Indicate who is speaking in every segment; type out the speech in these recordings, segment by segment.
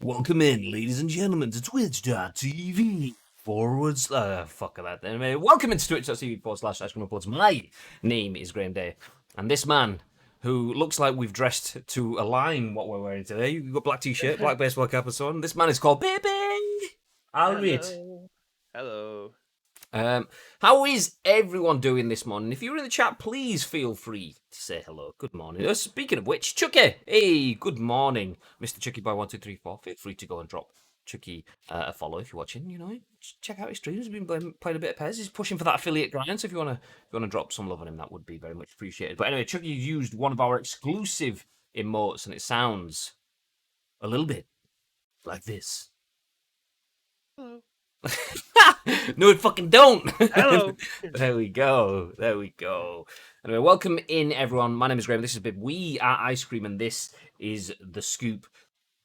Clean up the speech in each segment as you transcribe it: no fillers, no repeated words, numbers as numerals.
Speaker 1: Welcome in, ladies and gentlemen, to twitch.tv forward slash. Fuck that. Anyway, welcome into twitch.tv forward slash Ice Cream Reports. My name is Graham Day, and this man, who looks like we've dressed to align what we're wearing today, you've got black t shirt, black baseball cap, and so on. This man is called Baby Alrid.
Speaker 2: Hello.
Speaker 1: How is everyone doing this morning? If you're in the chat, please feel free to say hello. Good morning. Speaking of which, Chucky, hey, good morning, Mr. Chucky Boy 1234. Feel free to go and drop Chucky a follow if you're watching. You know, check out his streams. He's been playing a bit of Pez. He's pushing for that affiliate grind. So if you wanna drop some love on him, that would be very much appreciated. But anyway, Chucky used one of our exclusive emotes, and it sounds a little bit like this.
Speaker 2: Hello.
Speaker 1: No, it fucking don't.
Speaker 2: Hello.
Speaker 1: There we go. Anyway, welcome in, everyone. My name is Graham. This is Bib. We are Ice Cream, and this is The Scoop,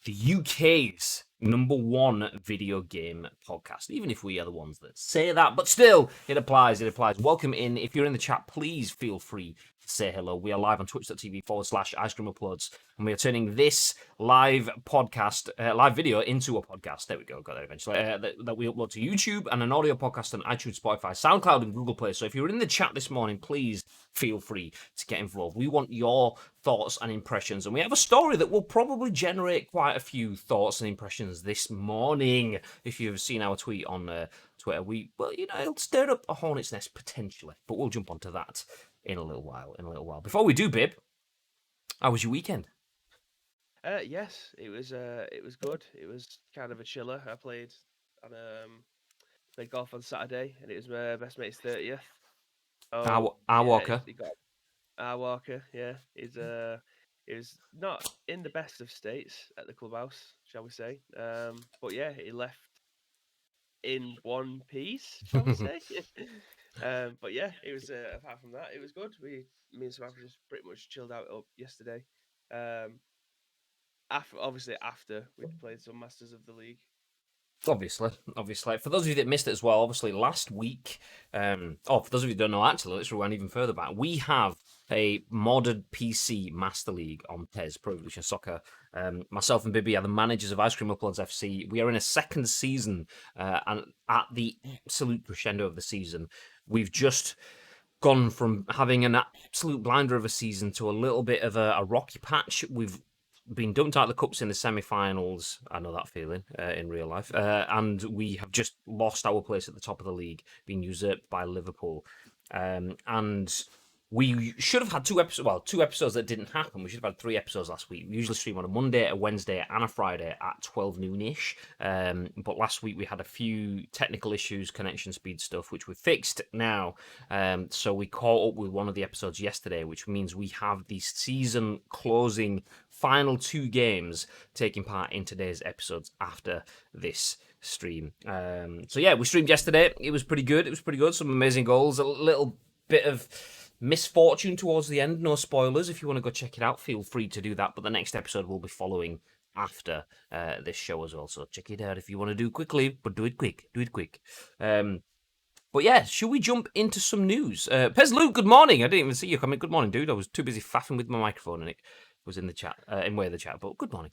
Speaker 1: the UK's #1 video game podcast. Even if we are the ones that say that, but still, it applies. Welcome in. If you're in the chat, please feel free to say hello. We are live on twitch.tv forward slash Ice Cream Uploads, and we are turning this live podcast, live video into a podcast. There we go. Got there eventually. That we upload to YouTube and an audio podcast on iTunes, Spotify, SoundCloud, and Google Play. So if you're in the chat this morning, please feel free to get involved. We want your thoughts and impressions, and we have a story that will probably generate quite a few thoughts and impressions this morning. If you've seen our tweet on Twitter, it'll stir up a hornet's nest potentially, but we'll jump onto that in a little while. Before we do, Bib, how was your weekend?
Speaker 2: Yes, it was good. It was kind of a chiller. I played golf on Saturday, and it was my best mate's 30th.
Speaker 1: Walker.
Speaker 2: Walker, yeah. It was not in the best of states at the clubhouse, shall we say. But yeah, he left in one piece, shall we say. But yeah, it was apart from that, it was good. Me and Samantha just pretty much chilled out up yesterday. After we'd played some Masters of the League.
Speaker 1: Obviously. For those of you that missed it as well, obviously last week, for those of you who don't know, actually, let's rewind even further back. We have a modded PC Master League on PES, Pro Evolution Soccer. Myself and Bibby are the managers of Ice Cream Uploads FC. We are in a second season, and at the absolute crescendo of the season, we've just gone from having an absolute blinder of a season to a little bit of a rocky patch. We've been dumped out of the cups in the semi-finals. I know that feeling in real life. And we have just lost our place at the top of the league, being usurped by Liverpool. And we should have had two episodes that didn't happen. We should have had 3 episodes last week. We usually stream on a Monday, a Wednesday, and a Friday at 12 noon-ish. But last week we had a few technical issues, connection speed stuff, which we fixed now. So we caught up with one of the episodes yesterday, which means we have the season closing final 2 games taking part in today's episodes after this stream. So yeah, we streamed yesterday. It was pretty good. Some amazing goals. A little bit of misfortune towards the end. No spoilers. If you want to go check it out, feel free to do that. But the next episode will be following after this show as well. So check it out if you want to do quickly, but do it quick. But yeah, should we jump into some news? Pez Luke, good morning. I didn't even see you coming. Good morning, dude. I was too busy faffing with my microphone and it was in the chat, in way of the chat. But good morning.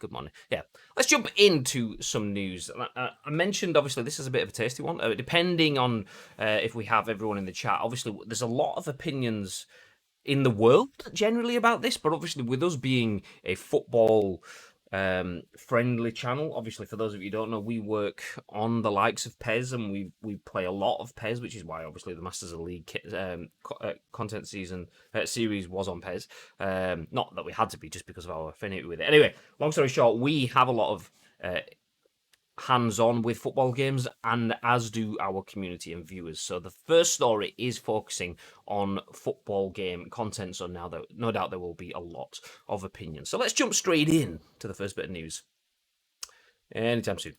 Speaker 1: Yeah, let's jump into some news. I mentioned, obviously, this is a bit of a tasty one. Depending on if we have everyone in the chat, obviously, there's a lot of opinions in the world generally about this. But obviously, with us being a football friendly channel, obviously, for those of you who don't know, we work on the likes of PES, and we play a lot of PES, which is why obviously the Masters of the League content series was on PES. Not that we had to be, just because of our affinity with it. Anyway, long story short, we have a lot of hands-on with football games, and as do our community and viewers. So the first story is focusing on football game content, so now no doubt there will be a lot of opinions. So let's jump straight in to the first bit of news. Anytime soon.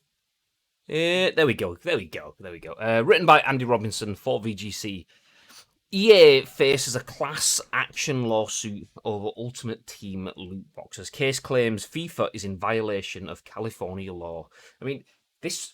Speaker 1: There we go. Written by Andy Robinson for VGC. EA faces a class action lawsuit over Ultimate Team loot boxes. Case claims FIFA is in violation of California law. I mean, this,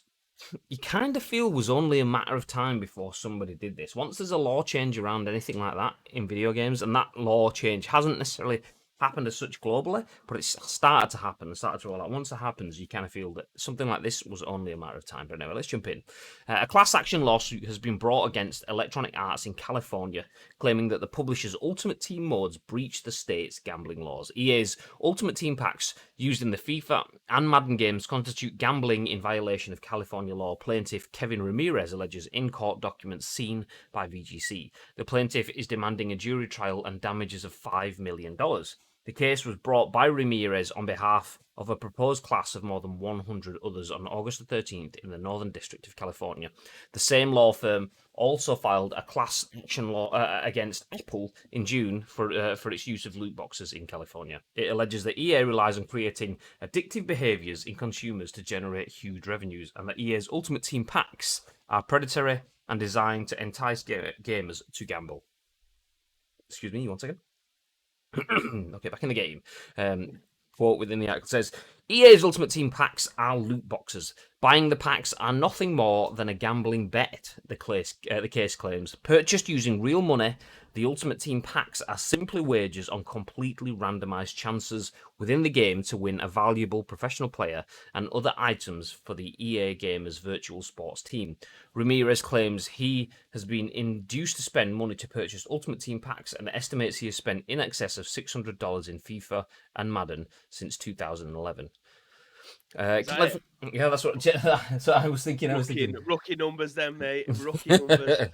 Speaker 1: you kind of feel, was only a matter of time before somebody did this. Once there's a law change around anything like that in video games, and that law change hasn't necessarily happened as such globally, but it's started to happen, started to roll out. Once it happens, you kind of feel that something like this was only a matter of time. But anyway, let's jump in. A class action lawsuit has been brought against Electronic Arts in California, claiming that the publisher's Ultimate Team modes breached the state's gambling laws. EA's Ultimate Team packs used in the FIFA and Madden games constitute gambling in violation of California law. Plaintiff Kevin Ramirez alleges in court documents seen by VGC. The plaintiff is demanding a jury trial and damages of $5 million. The case was brought by Ramirez on behalf of a proposed class of more than 100 others on August the 13th in the Northern District of California. The same law firm also filed a class action law against Apple in June for its use of loot boxes in California. It alleges that EA relies on creating addictive behaviors in consumers to generate huge revenues, and that EA's Ultimate Team packs are predatory and designed to entice gamers to gamble. Excuse me, 1 second. Okay, back in the game. Quote within the article says, EA's Ultimate Team packs are loot boxes. Buying the packs are nothing more than a gambling bet, the case claims. Purchased using real money, the Ultimate Team packs are simply wagers on completely randomized chances within the game to win a valuable professional player and other items for the EA Gamers virtual sports team. Ramirez claims he has been induced to spend money to purchase Ultimate Team packs and estimates he has spent in excess of $600 in FIFA and Madden since 2011.
Speaker 2: Is that it?
Speaker 1: Yeah, that's what. So I was thinking.
Speaker 2: Rookie numbers, then, mate. Rookie numbers.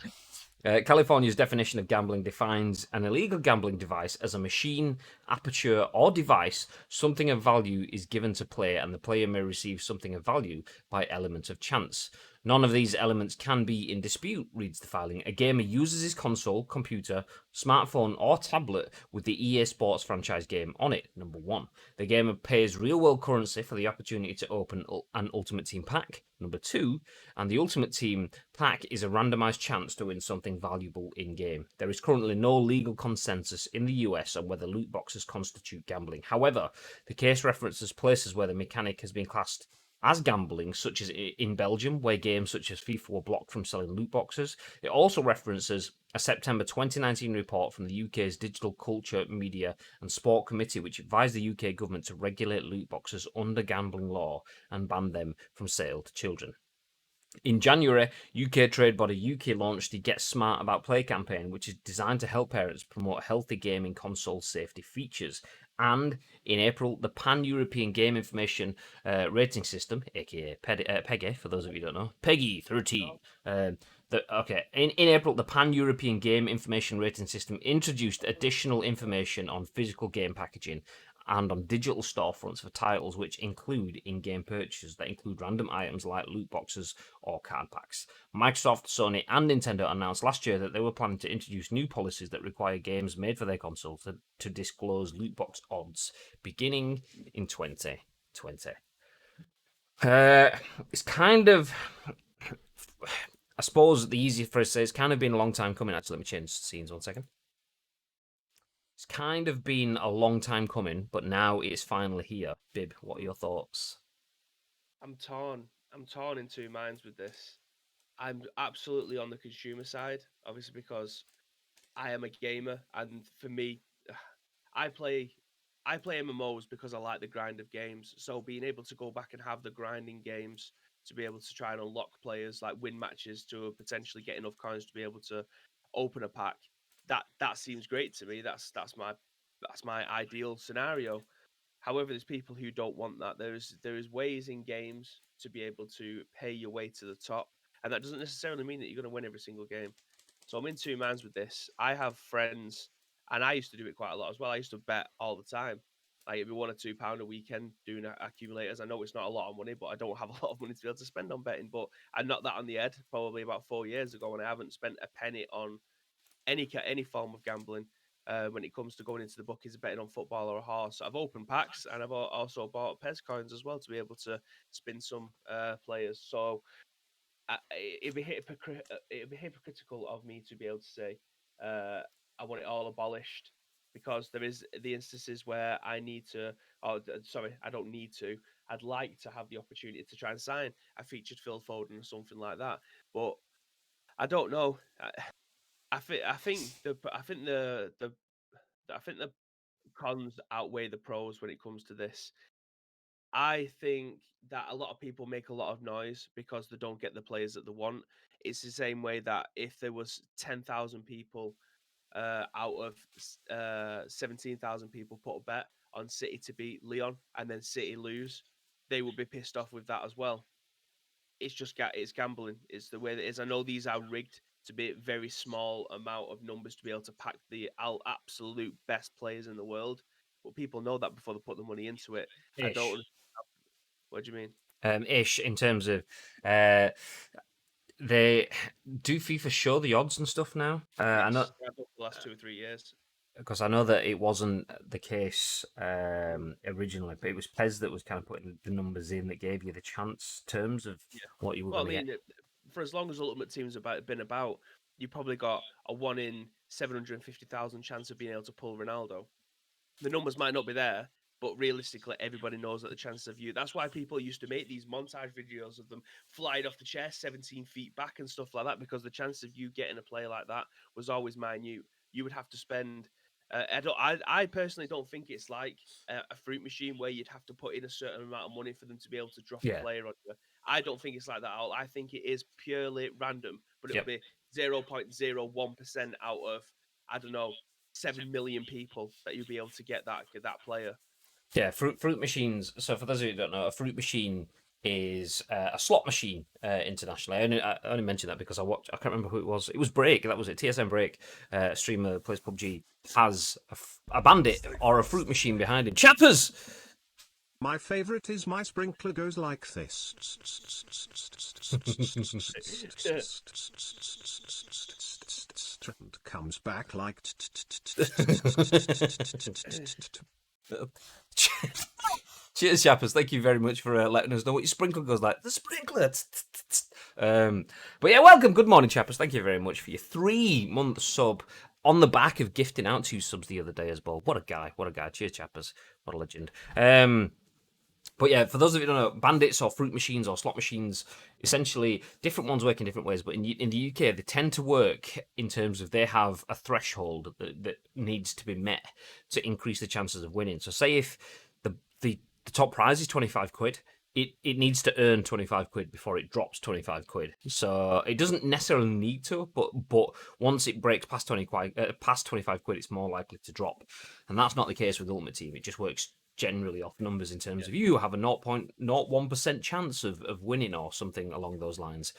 Speaker 1: California's definition of gambling defines an illegal gambling device as a machine, aperture, or device. Something of value is given to player, and the player may receive something of value by element of chance. None of these elements can be in dispute, reads the filing. A gamer uses his console, computer, smartphone, or tablet with the EA Sports franchise game on it, number one. The gamer pays real-world currency for the opportunity to open an Ultimate Team pack, number two, and the Ultimate Team pack is a randomized chance to win something valuable in-game. There is currently no legal consensus in the US on whether loot boxes constitute gambling. However, the case references places where the mechanic has been classed as gambling, such as in Belgium, where games such as FIFA were blocked from selling loot boxes. It also references a September 2019 report from the UK's Digital Culture, Media and Sport Committee, which advised the UK government to regulate loot boxes under gambling law and ban them from sale to children. In January, UK trade body UK launched the Get Smart About Play campaign, which is designed to help parents promote healthy gaming console safety features. And in April, the Pan-European Game Information Rating System, aka PEGI, for those of you who don't know, PEGI 13. In April, the Pan-European Game Information Rating System introduced additional information on physical game packaging and on digital storefronts for titles which include in-game purchases that include random items like loot boxes or card packs. Microsoft, Sony, and Nintendo announced last year that they were planning to introduce new policies that require games made for their consoles to disclose loot box odds beginning in 2020. It's kind of, I suppose the easiest phrase to say, it's kind of been a long time coming. Actually, let me change scenes 1 second. It's kind of been a long time coming, but now it's finally here. Bib, what are your thoughts?
Speaker 2: I'm torn. I'm torn in two minds with this. I'm absolutely on the consumer side, obviously, because I am a gamer, and for me, I play MMOs because I like the grind of games. So being able to go back and have the grinding games to be able to try and unlock players, like win matches to potentially get enough coins to be able to open a pack, that seems great to me. That's my ideal scenario. However, there's people who don't want that. There is ways in games to be able to pay your way to the top, and that doesn't necessarily mean that you're going to win every single game. So I'm in two minds with this. I have friends, and I used to do it quite a lot as well. I used to bet all the time. Like it'd be £1 or £2 a weekend doing accumulators. I know it's not a lot of money, but I don't have a lot of money to be able to spend on betting. But I knocked that on the head probably about 4 years ago, and I haven't spent a penny on any form of gambling when it comes to going into the bookies and betting on football or a horse. I've opened packs and I've also bought Pez coins as well to be able to spin some players. So it'd be hypocritical of me to be able to say I want it all abolished because there is the instances where I need to. Oh, sorry, I don't need to. I'd like to have the opportunity to try and sign a featured Phil Foden or something like that, but I don't know. I think the cons outweigh the pros when it comes to this. I think that a lot of people make a lot of noise because they don't get the players that they want. It's the same way that if there was 10,000 people out of 17,000 people put a bet on City to beat Leon and then City lose, they would be pissed off with that as well. It's just it's gambling. It's the way that it is. I know these are rigged to be a very small amount of numbers to be able to pack the absolute best players in the world, but people know that before they put the money into it. I
Speaker 1: Ish.
Speaker 2: don't. What do you mean?
Speaker 1: Ish in terms of uh, they do FIFA show the odds and stuff now. I know
Speaker 2: Yes, I've done the last 2 or 3 years.
Speaker 1: because I know that it wasn't the case
Speaker 2: Mm,
Speaker 1: originally, but it was Pez that was kind of putting the numbers in that gave you the chance terms of
Speaker 2: yeah.
Speaker 1: what you were
Speaker 2: Well, I
Speaker 1: going to get.
Speaker 2: mean, for as long as Ultimate Team's been about, you probably got a 1 in 750,000 chance of being able to pull Ronaldo. The numbers might not be there, but realistically, everybody knows that the chances of you. That's why people used to make these montage videos of them flying off the chair 17 feet back and stuff like that, because the chance of you getting a play like that was always minute. You would have to spend. I personally don't think it's like a fruit machine where you'd have to put in a certain amount of money for them to be able to drop a
Speaker 1: Yeah.
Speaker 2: player on you. I don't think it's like that at all. I think it is purely random, but it'll
Speaker 1: Yep.
Speaker 2: be 0.01% out of, I don't know, 7 million people that you'll be able to get that player.
Speaker 1: Yeah, fruit machines. So for those of you who don't know, a fruit machine is a slot machine internationally. I only mentioned that because I can't remember who it was. It was Break. That was it. TSM Break, a streamer that plays PUBG, has a bandit or a fruit machine behind him. Chappers.
Speaker 3: My favorite is my sprinkler goes like this. And comes back like.
Speaker 1: Cheers, Chappers. Thank you very much for letting us know what your sprinkler goes like. The sprinkler. But yeah, welcome. Good morning, Chappers. Thank you very much for your 3-month sub on the back of gifting out 2 subs the other day as well. What a guy. What a guy. Cheers, Chappers. What a legend. But yeah, for those of you who don't know, bandits or fruit machines or slot machines, essentially different ones work in different ways. But in the UK, they tend to work in terms of they have a threshold that needs to be met to increase the chances of winning. So say if the top prize is 25 quid, it needs to earn 25 quid before it drops 25 quid. So it doesn't necessarily need to, but once it breaks past 25 quid, it's more likely to drop. And that's not the case with Ultimate Team. It just works generally off numbers in terms of you have a 0.01% chance of winning or something along those lines.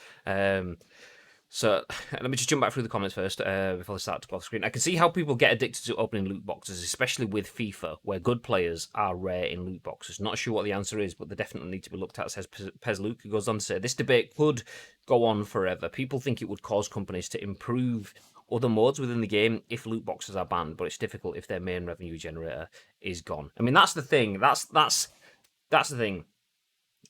Speaker 1: So let me just jump back through the comments first before I start to close the screen. I can see how people get addicted to opening loot boxes, especially with FIFA, where good players are rare in loot boxes. Not sure what the answer is, but they definitely need to be looked at, says Pez Luke, who goes on to say, this debate could go on forever. People think it would cause companies to improve other modes within the game if loot boxes are banned, but it's difficult if their main revenue generator is gone. I mean, that's the thing. That's the thing.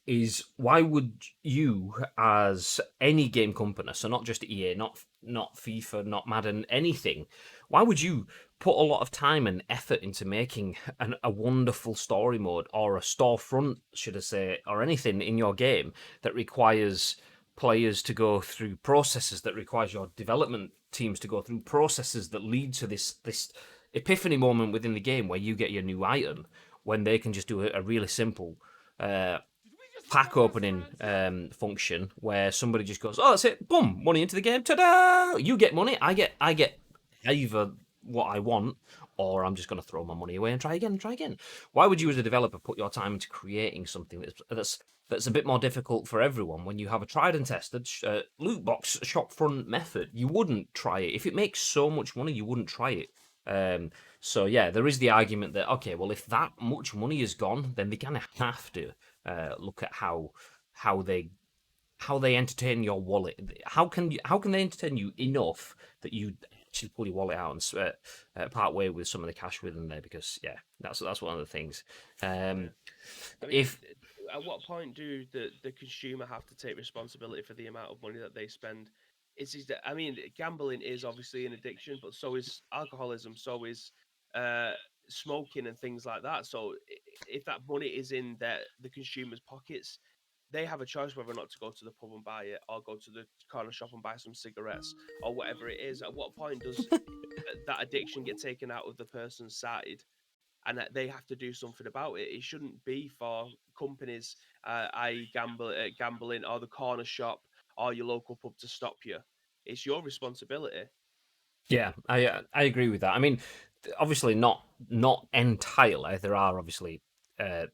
Speaker 1: Is why would you, as any game company, so not just EA, not FIFA, not Madden, anything, why would you put a lot of time and effort into making a wonderful story mode or a storefront, should I say, or anything in your game that requires players to go through processes, that requires your development teams to go through processes that lead to this epiphany moment within the game where you get your new item, when they can just do a really simple pack opening function where somebody just goes, oh, that's it, boom, money into the game, ta-da! You get money, I get either what I want, or I'm just going to throw my money away and try again. Why would you, as a developer, put your time into creating something that's a bit more difficult for everyone when you have a tried and tested loot box shopfront method? You wouldn't try it if it makes so much money. You wouldn't try it. So yeah, there is the argument that okay, well, if that much money is gone, then they kind of have to look at how they entertain your wallet. How can they entertain you enough that you actually pull your wallet out and part way with some of the cash within there? Because yeah, that's one of the things.
Speaker 2: I mean,
Speaker 1: If
Speaker 2: at what point do the consumer have to take responsibility for the amount of money that they spend? I mean, gambling is obviously an addiction, but so is alcoholism, so is uh, smoking and things like that. So if that money is in the consumer's pockets, they have a choice whether or not to go to the pub and buy it, or go to the corner shop and buy some cigarettes, or whatever it is. At what point does that addiction get taken out of the person's side and that they have to do something about it. It shouldn't be for companies, i.e., gambling or the corner shop or your local pub to stop you. It's your responsibility.
Speaker 1: Yeah, I agree with that. I mean, obviously not entirely. There are obviously uh,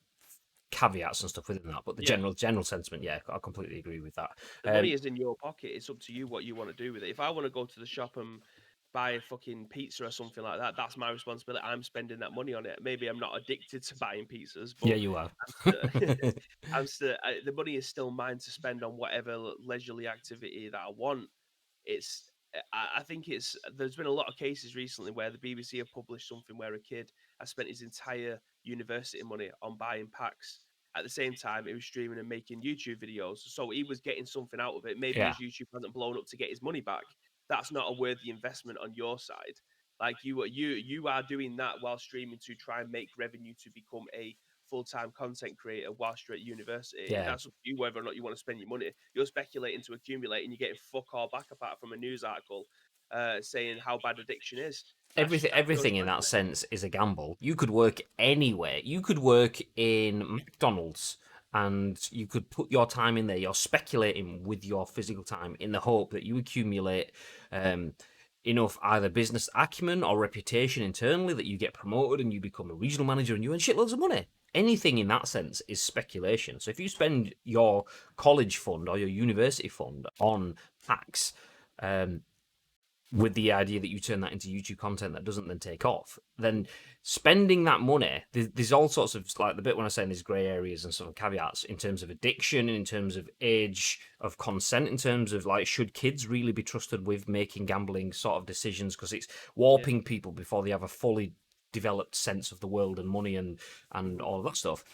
Speaker 1: caveats and stuff within that, but the
Speaker 2: Yeah.
Speaker 1: general sentiment, yeah, I completely agree with that.
Speaker 2: The money is in your pocket. It's up to you what you want to do with it. If I want to go to the shop and buy a fucking pizza or something like that, that's my responsibility. I'm spending that money on it. Maybe I'm not addicted to buying pizzas,
Speaker 1: Yeah,
Speaker 2: but
Speaker 1: you are.
Speaker 2: the money is still mine to spend on whatever leisurely activity that I want. It's I think there's been a lot of cases recently where the BBC have published something where a kid has spent his entire university money on buying packs. At the same time, he was streaming and making YouTube videos, so he was getting something out of it. Maybe
Speaker 1: Yeah.
Speaker 2: his YouTube hasn't blown up to get his money back. That's not a worthy investment on your side. Like you are doing that while streaming to try and make revenue to become a full-time content creator whilst you're at university.
Speaker 1: Yeah.
Speaker 2: That's up to you whether or not you want to spend your money. You're speculating to accumulate and you're getting fuck all back apart from a news article saying how bad addiction is. That's your
Speaker 1: Everything in that
Speaker 2: responsibility.
Speaker 1: sense is a gamble. You could work anywhere. You could work in McDonald's and you could put your time in there. You're speculating with your physical time in the hope that you accumulate enough either business acumen or reputation internally that you get promoted and you become a regional manager and you earn shitloads of money. Anything in that sense is speculation. So if you spend your college fund or your university fund on hacks, with the idea that you turn that into YouTube content that doesn't then take off, then spending that money, there's all sorts of, like the bit when I say there's grey areas and sort of caveats in terms of addiction, in terms of age of consent, in terms of like, should kids really be trusted with making gambling sort of decisions because it's warping people before they have a fully developed sense of the world and money and all of that stuff.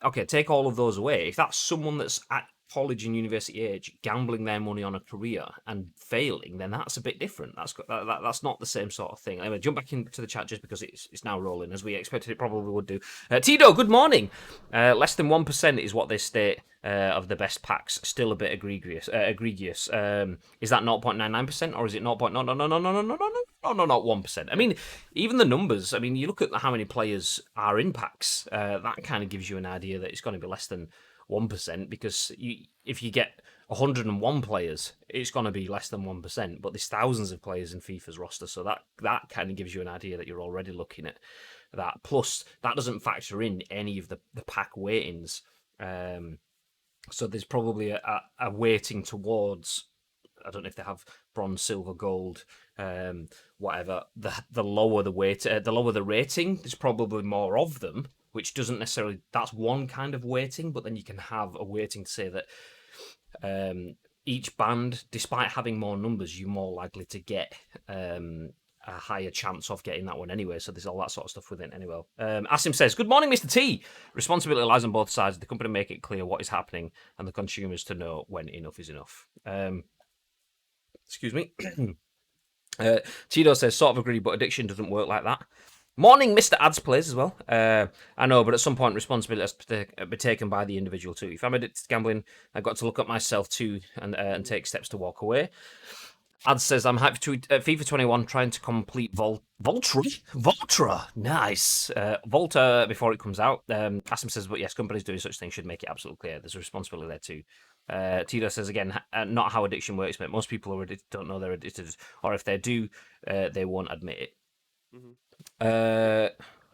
Speaker 1: Okay, take all of those away. If that's someone that's at college and university age gambling their money on a career and failing, then that's a bit different. That's not the same sort of thing. Anyway, jump back into the chat just because it's now rolling as we expected it probably would do. Tito, good morning. Less than 1% is what they state of the best packs. Still a bit egregious. Is that 0.99% or is it 0.no, not 1%? I mean, even the numbers. I mean, you look at how many players are in packs. That kind of gives you an idea that it's going to be less than 1% because if you get 101 players, it's going to be less than 1%. But there's thousands of players in FIFA's roster, so that kind of gives you an idea that you're already looking at that. Plus, that doesn't factor in any of the pack weightings. So there's probably a weighting towards, I don't know if they have bronze, silver, gold, whatever. The lower the weight, the lower the rating, there's probably more of them, which doesn't necessarily. That's one kind of weighting, but then you can have a weighting to say that each band, despite having more numbers, you're more likely to get a higher chance of getting that one anyway. So there's all that sort of stuff with it anyway. Asim says, "Good morning, Mr. T. Responsibility lies on both sides. The company make it clear what is happening and the consumers to know when enough is enough." Excuse me. Tito says, "Sort of agree, but addiction doesn't work like that." Morning, Mr. Ads plays as well. I know, but at some point, responsibility has to be taken by the individual too. If I'm addicted to gambling, I've got to look at myself too and take steps to walk away. Ads says, "I'm happy to FIFA 21 trying to complete Voltra. Nice. Volta before it comes out." Asim says, "But yes, companies doing such things should make it absolutely clear. There's a responsibility there too." Tito says again, "Not how addiction works, but most people who don't know they're addicted, or if they do, they won't admit it."
Speaker 2: I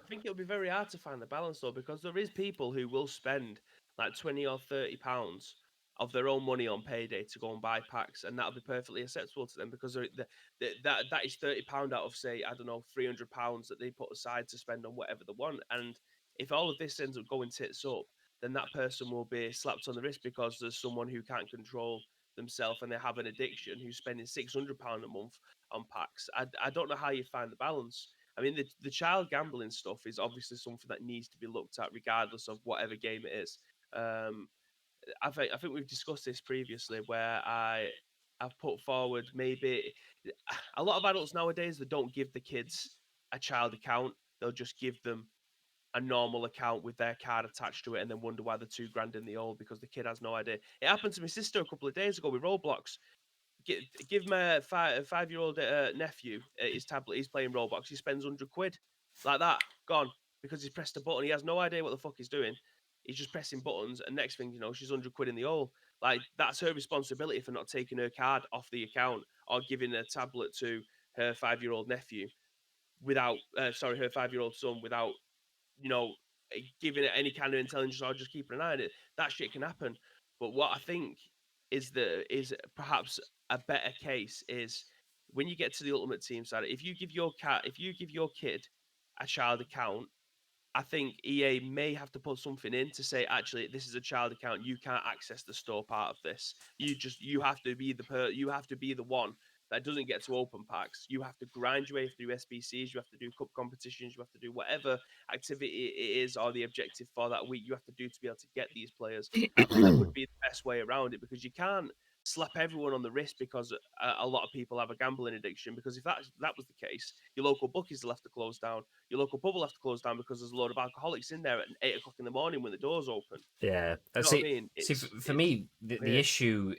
Speaker 2: think it'll be very hard to find the balance though, because there is people who will spend like 20 or 30 pounds of their own money on payday to go and buy packs, and that'll be perfectly acceptable to them because that is £30 out of, say, I don't know, £300 that they put aside to spend on whatever they want. And if all of this ends up going tits up, then that person will be slapped on the wrist because there's someone who can't control themselves and they have an addiction who's spending £600 a month on packs. I don't know how you find the balance. I mean, the child gambling stuff is obviously something that needs to be looked at regardless of whatever game it is. I think we've discussed this previously, where I've put forward maybe a lot of adults nowadays, they don't give the kids a child account. They'll just give them a normal account with their card attached to it, and then wonder why they're £2,000 in the hole because the kid has no idea. It happened to my sister a couple of days ago with Roblox. Give my five-year-old nephew his tablet. He's playing Roblox. He spends £100 like that. Gone. because he's pressed a button. He has no idea what the fuck he's doing. He's just pressing buttons, and next thing you know, she's 100 quid in the hole. Like, that's her responsibility for not taking her card off the account or giving a tablet to her 5-year-old nephew without, sorry, her 5-year-old son without, you know, giving it any kind of intelligence or just keeping an eye on it. That shit can happen. But what I think is perhaps a better case is when you get to the Ultimate Team side. If you give your kid a child account, I think EA may have to put something in to say, actually, this is a child account. You can't access the store part of this. You have to be the one that doesn't get to open packs. You have to grind your way through SBCs. You have to do cup competitions. You have to do whatever activity it is or the objective for that week. You have to do to be able to get these players. I think that would be the best way around it, because you can't slap everyone on the wrist because a lot of people have a gambling addiction. Because if that was the case, your local bookies will have to close down. Your local pub will have to close down because there's a load of alcoholics in there at 8 o'clock in the morning when the doors open.
Speaker 1: Yeah.
Speaker 2: You know what I mean?
Speaker 1: For me, the issue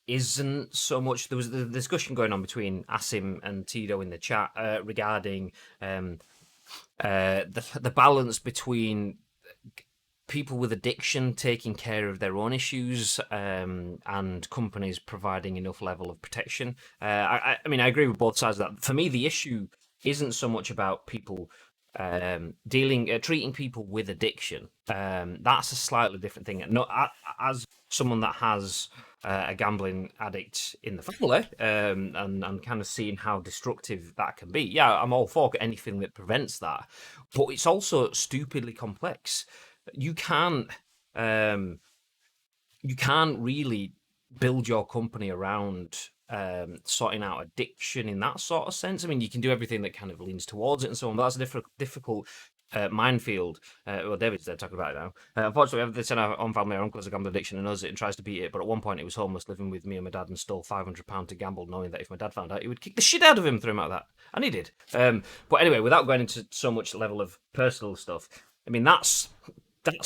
Speaker 1: isn't so much. There was the discussion going on between Asim and Tito in the chat regarding the balance between people with addiction taking care of their own issues and companies providing enough level of protection. I mean, I agree with both sides of that. For me, the issue isn't so much about people treating people with addiction. That's a slightly different thing. No, as someone that has a gambling addict in the family, and kind of seeing how destructive that can be. Yeah, I'm all for anything that prevents that, but it's also stupidly complex. You can't really build your company around sorting out addiction in that sort of sense. I mean, you can do everything that kind of leans towards it and so on, but that's a difficult minefield. Well, David's there talking about it now. Unfortunately, we have this in our own family. Our uncle has a gambling addiction and knows it and tries to beat it, but at one point he was homeless, living with me and my dad, and stole £500 to gamble, knowing that if my dad found out, he would kick the shit out of him, through him out of that. And he did. But anyway, without going into so much level of personal stuff, I mean, that's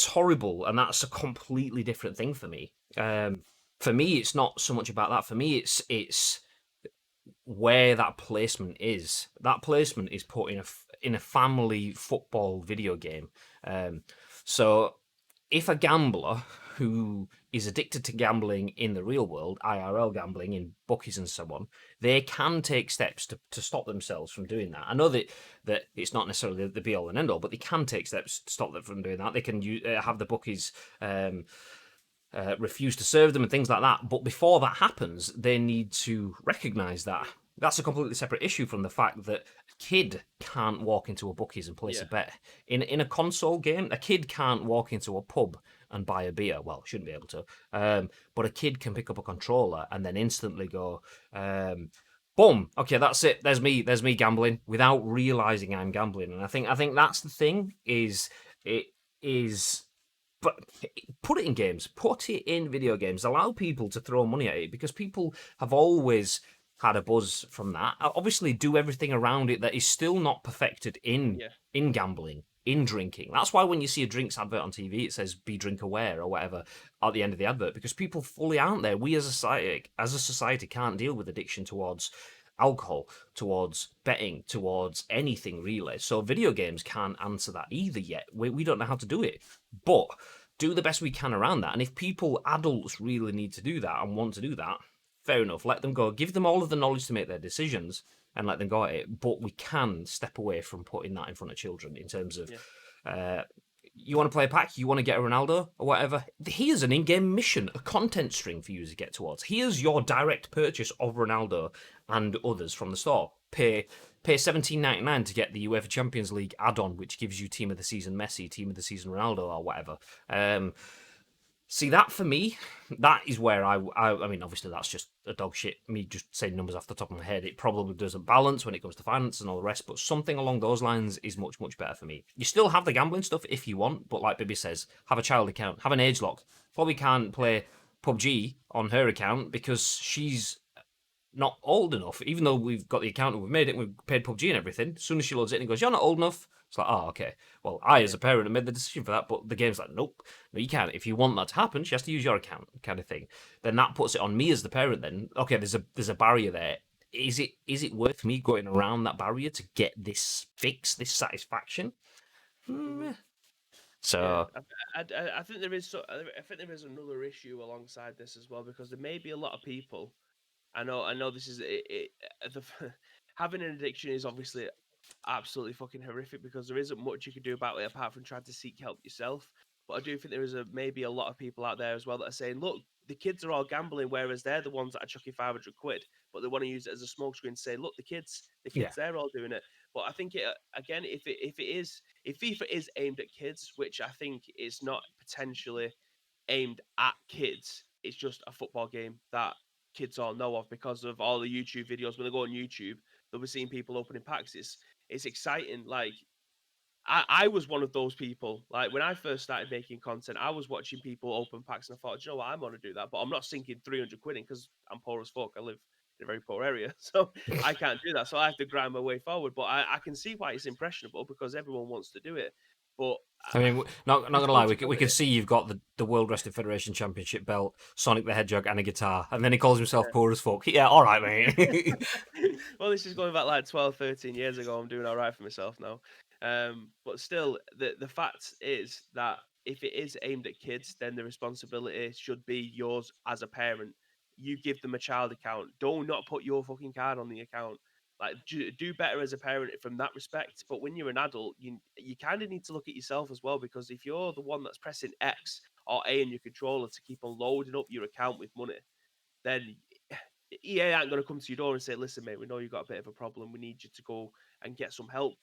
Speaker 1: horrible, and that's a completely different thing for me. For me, it's not so much about that. For me, it's where that placement is. That placement is put in a family football video game. So if a gambler who is addicted to gambling in the real world, IRL gambling in bookies and so on, they can take steps to stop themselves from doing that. I know that it's not necessarily the be all and end all, but they can take steps to stop them from doing that. They can have the bookies refuse to serve them and things like that. But before that happens, they need to recognise that. That's a completely separate issue from the fact that a kid can't walk into a bookies and place a bet. In a console game, a kid can't walk into a pub and buy a beer. Well, shouldn't be able to. But a kid can pick up a controller and then instantly go, boom, okay, that's it. There's me gambling without realising I'm gambling. And I think that's the thing but put it in games, put it in video games, allow people to throw money at it, because people have always had a buzz from that. Obviously, do everything around it that is still not perfected in gambling, in drinking. That's why when you see a drinks advert on TV, it says "be drink aware" or whatever at the end of the advert, because people fully aren't there. We as a society can't deal with addiction towards alcohol, towards betting, towards anything really. So video games can't answer that either yet. We don't know how to do it, but do the best we can around that. And if adults really need to do that and want to do that, fair enough, let them go. Give them all of the knowledge to make their decisions and let them go at it. But we can step away from putting that in front of children in terms of, you want to play a pack, you want to get a Ronaldo or whatever, here's an in-game mission, a content string for you to get towards. Here's your direct purchase of Ronaldo and others from the store. Pay $17.99 to get the UEFA Champions League add-on, which gives you Team of the Season Messi, Team of the Season Ronaldo, or whatever. See, that for me, that is where I mean, obviously that's just a dog shit, me just saying numbers off the top of my head. It probably doesn't balance when it comes to finance and all the rest, but something along those lines is much, much better for me. You still have the gambling stuff if you want, but like Bibi says, have a child account, have an age lock. Probably can't play PUBG on her account because she's not old enough, even though we've got the account and we've made it and we've paid PUBG and everything. As soon as she loads it and goes, "You're not old enough," it's like, oh, okay. Well, I, as a parent, have made the decision for that, but the game's like, nope, no, you can't. If you want that to happen, she has to use your account, kind of thing. Then that puts it on me as the parent. Then, okay, there's a barrier there. Is it worth me going around that barrier to get this fix, this satisfaction?
Speaker 2: Mhm. Yeah,
Speaker 1: So
Speaker 2: I think there is I think there is another issue alongside this as well because there may be a lot of people. I know this is having an addiction is obviously absolutely fucking horrific because there isn't much you can do about it apart from trying to seek help yourself. But I do think there is maybe a lot of people out there as well that are saying, look, the kids are all gambling, whereas they're the ones that are chucking 500 quid, but they want to use it as a smokescreen to say, look, the
Speaker 1: yeah,
Speaker 2: kids, they're all doing it. But I think again, if FIFA is aimed at kids, which I think is not potentially aimed at kids. It's just a football game that kids all know of because of all the YouTube videos. When they go on YouTube, they'll be seeing people opening packs. It's exciting. Like I was one of those people. Like when I first started making content, I was watching people open packs and I thought, "Do you know what, I'm gonna do that, but I'm not sinking 300 quid in because I'm poor as fuck. I live in a very poor area, so I can't do that. So I have to grind my way forward. But I can see why it's impressionable because everyone wants to do it. But
Speaker 1: I mean, not gonna lie, we can
Speaker 2: responsibility.
Speaker 1: see you've got the World Wrestling Federation Championship belt, Sonic the Hedgehog, and a guitar, and then he calls himself poor as fuck. Yeah, all right, mate.
Speaker 2: Well, this is going back like 12, 13 years ago. I'm doing all right for myself now. But still, the fact is that if it is aimed at kids, then the responsibility should be yours as a parent. You give them a child account. Don't not put your fucking card on the account. Like, do better as a parent from that respect. But when you're an adult, you kind of need to look at yourself as well because if you're the one that's pressing X or A in your controller to keep on loading up your account with money, then EA aren't going to come to your door and say, "Listen, mate, we know you've got a bit of a problem. We need you to go and get some help."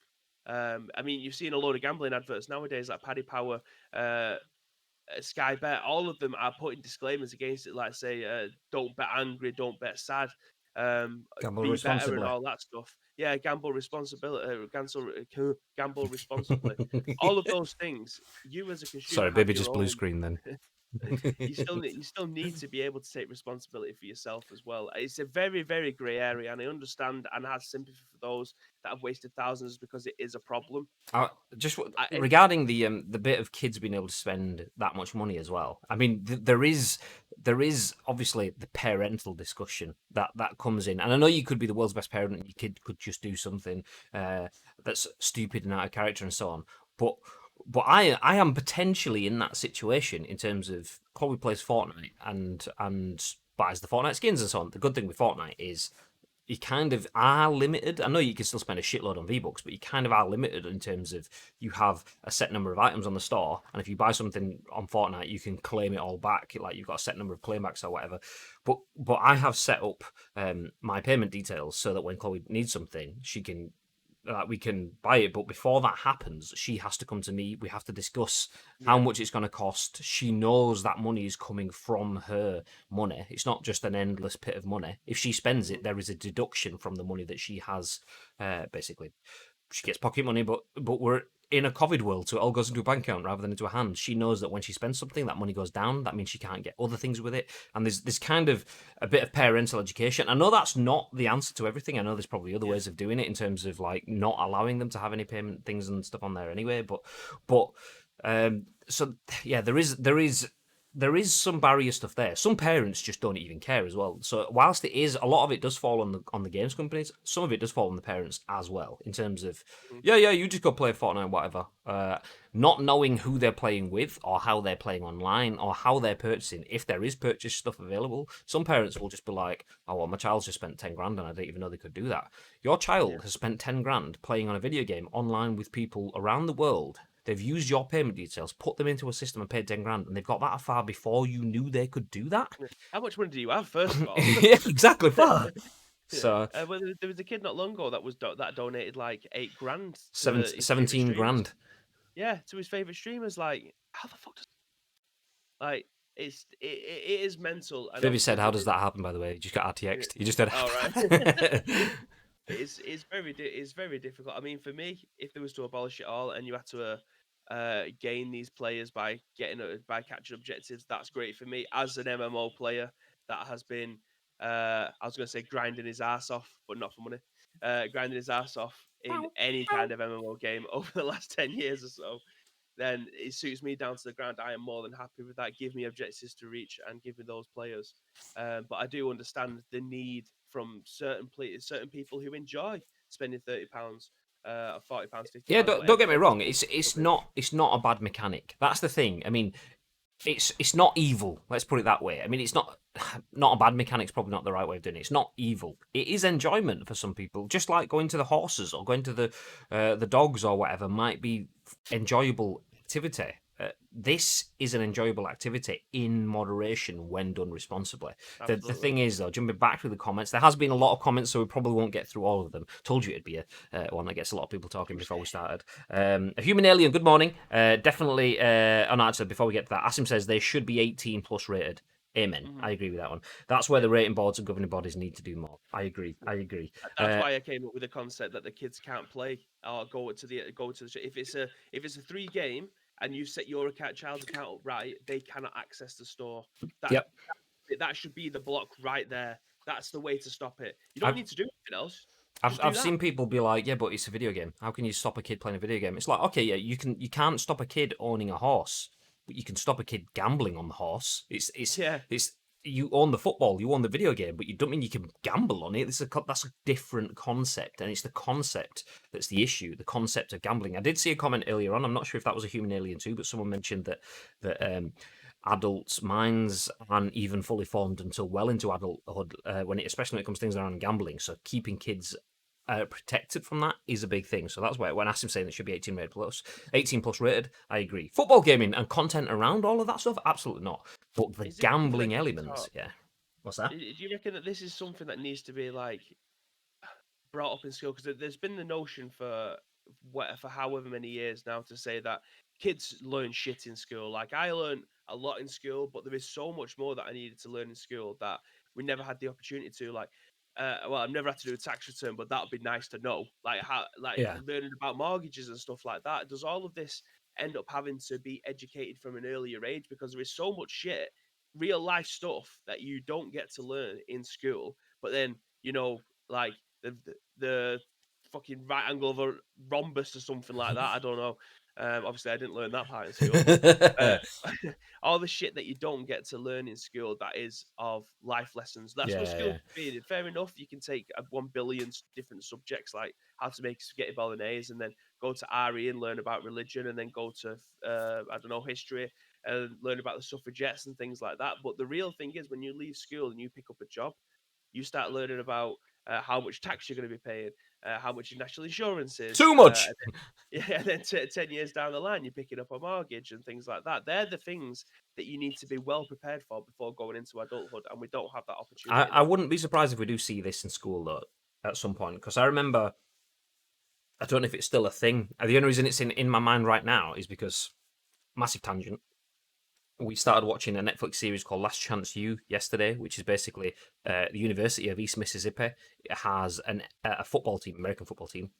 Speaker 2: I mean, you've seen a load of gambling adverts nowadays, like Paddy Power, uh, Sky Bet. All of them are putting disclaimers against it, like say, "Don't bet angry, don't bet sad,
Speaker 1: Gamble
Speaker 2: be better," and
Speaker 1: responsibly.
Speaker 2: all that stuff. Yeah, gamble responsibility, gamble responsibly. All of those things, you as a consumer
Speaker 1: Sorry,
Speaker 2: have
Speaker 1: baby,
Speaker 2: your
Speaker 1: just blue
Speaker 2: own.
Speaker 1: screen then.
Speaker 2: You still need to be able to take responsibility for yourself as well. It's a very very grey area, and I understand and have sympathy for those that have wasted thousands because it is a problem.
Speaker 1: Just
Speaker 2: I
Speaker 1: regarding the bit of kids being able to spend that much money as well. I mean, there is obviously the parental discussion that comes in, and I know you could be the world's best parent and your kid could just do something that's stupid and out of character and so on. But I am potentially in that situation in terms of Chloe plays Fortnite and buys the Fortnite skins and so on. The good thing with Fortnite is you kind of are limited. I know you can still spend a shitload on V-Bucks, but you kind of are limited in terms of you have a set number of items on the store, and if you buy something on Fortnite, you can claim it all back. Like you've got a set number of claimbacks or whatever. But I have set up my payment details so that when Chloe needs something, she can we can buy it. But before that happens, she has to come to me. We have to discuss how
Speaker 2: Yeah,
Speaker 1: much it's going to cost. She knows that money is coming from her money. It's not just an endless pit of money. If she spends it,
Speaker 2: mhm,
Speaker 1: there is a deduction from the money that she has. Basically, she gets pocket money, but we're in a COVID world, so it all goes into a bank account rather than into a hand. She knows that when she spends something, that money goes down. That means she can't get other things with it. And there's kind of a bit of parental education. I know that's not the answer to everything. I know there's probably other
Speaker 2: yeah,
Speaker 1: ways of doing it in terms of like not allowing them to have any payment things and stuff on there anyway. But so yeah, there is some barrier stuff there. Some parents just don't even care as well. So whilst it is a lot of it does fall on the games companies, some of it does fall on the parents as well. In terms of
Speaker 2: mhm,
Speaker 1: yeah, you just go play Fortnite, whatever. Not knowing who they're playing with or how they're playing online or how they're purchasing. If there is purchase stuff available, some parents will just be like, "Oh, well, my child's just spent 10 grand and I didn't even know they could do that." Your
Speaker 2: yeah.
Speaker 1: child has spent 10 grand playing on a video game online with people around the world. They've used your payment details, put them into a system, and paid 10 grand, and they've got that far before you knew they could do that.
Speaker 2: Yeah. How much money do you have, first of all?
Speaker 1: Yeah, exactly. Far.
Speaker 2: Yeah.
Speaker 1: So
Speaker 2: Well, there was a kid not long ago that that donated like 8 grand to
Speaker 1: seven,
Speaker 2: his favorite
Speaker 1: 17
Speaker 2: streamers.
Speaker 1: grand.
Speaker 2: Yeah, to his favorite streamers. Like, how the fuck does like it is mental, and
Speaker 1: Vivi
Speaker 2: obviously
Speaker 1: said, "How
Speaker 2: there
Speaker 1: does
Speaker 2: is.
Speaker 1: that happen?" By the way, he just got
Speaker 2: Yeah.
Speaker 1: RTX'd. He just did.
Speaker 2: All right. It's very difficult. I mean, for me, if there was to abolish it all and you had to gain these players by by catching objectives, that's great for me as an MMO player that has been I was going to say grinding his ass off, but not for money. Grinding his ass off in any kind of MMO game over the last 10 years or so, then it suits me down to the ground. I am more than happy with that. Give me objectives to reach and give me those players. But I do understand the need from certain people who enjoy spending £30 a £40 ticket.
Speaker 1: Yeah,
Speaker 2: I'll go
Speaker 1: don't get me
Speaker 2: every
Speaker 1: wrong.
Speaker 2: single
Speaker 1: It's
Speaker 2: bit.
Speaker 1: not a bad mechanic. That's the thing. I mean, it's not evil. Let's put it that way. I mean, it's not a bad mechanic's probably not the right way of doing it. It's not evil. It is enjoyment for some people. Just like going to the horses or going to the dogs or whatever might be enjoyable activity. This is an enjoyable activity in moderation when done responsibly. The thing is, though, jumping back through the comments, there has been a lot of comments, so we probably won't get through all of them. Told you it'd be a one that gets a lot of people talking before we started. A human alien, good morning. Definitely, oh no, actually, before we get to that, Asim says they should be 18 plus rated. Amen. I agree with that one. That's where the rating boards and governing bodies need to do more. I agree.
Speaker 2: That's why I came up with the concept that the kids can't play or go to the if it's a 3 game and you set your child's account up right, they cannot access the store.
Speaker 1: Yep.
Speaker 2: That should be the block right there. That's the way to stop it. You don't
Speaker 1: I've-
Speaker 2: need to do anything else.
Speaker 1: I've seen people be like, yeah, but it's a video game. How can you stop a kid playing a video game? It's like, okay, yeah, you can't stop a kid owning a horse, but you can stop a kid gambling on the horse. It's you own the football, you own the video game, but you don't mean you can gamble on it. That's a different concept, and it's the concept that's the issue. The concept of gambling. I did see a comment earlier on. I'm not sure if that was a human alien too, but someone mentioned that adults' minds aren't even fully formed until well into adulthood, especially when it comes to things around gambling. So keeping kids protected from that is a big thing. So that's why when Asim saying it should be 18 plus rated, I agree. Football gaming and content around all of that stuff, absolutely not. But the gambling elements, yeah. What's that?
Speaker 2: Do you reckon that this is something that needs to be like brought up in school? Because there's been the notion for however many years now to say that kids learn shit in school. Like I learned a lot in school, but there is so much more that I needed to learn in school that we never had the opportunity to. Like, well, I've never had to do a tax return, but that would be nice to know. Like how,
Speaker 1: Yeah.
Speaker 2: learning about mortgages and stuff like that. Does all of this end up having to be educated from an earlier age? Because there is so much shit, real life stuff that you don't get to learn in school. But then like the fucking right angle of a rhombus or something like that. I don't know. Obviously, I didn't learn that part in school, but all the shit that you don't get to learn in school that is of life lessons. That's what school can be. Fair enough, you can take 1 billion different subjects like how to make spaghetti bolognese, and then go to RE and learn about religion, and then go to I don't know, history and learn about the suffragettes and things like that. But the real thing is when you leave school and you pick up a job, you start learning about how much tax you're going to be paying, how much your national insurance is.
Speaker 1: Too much.
Speaker 2: And then 10 years down the line, you're picking up a mortgage and things like that. They're the things that you need to be well prepared for before going into adulthood, and we don't have that opportunity.
Speaker 1: I wouldn't be surprised if we do see this in school, though, at some point, because I remember, I don't know if it's still a thing. The only reason it's in my mind right now is because, massive tangent, we started watching a Netflix series called Last Chance U yesterday, which is basically the University of East Mississippi. It has a football team, American football team,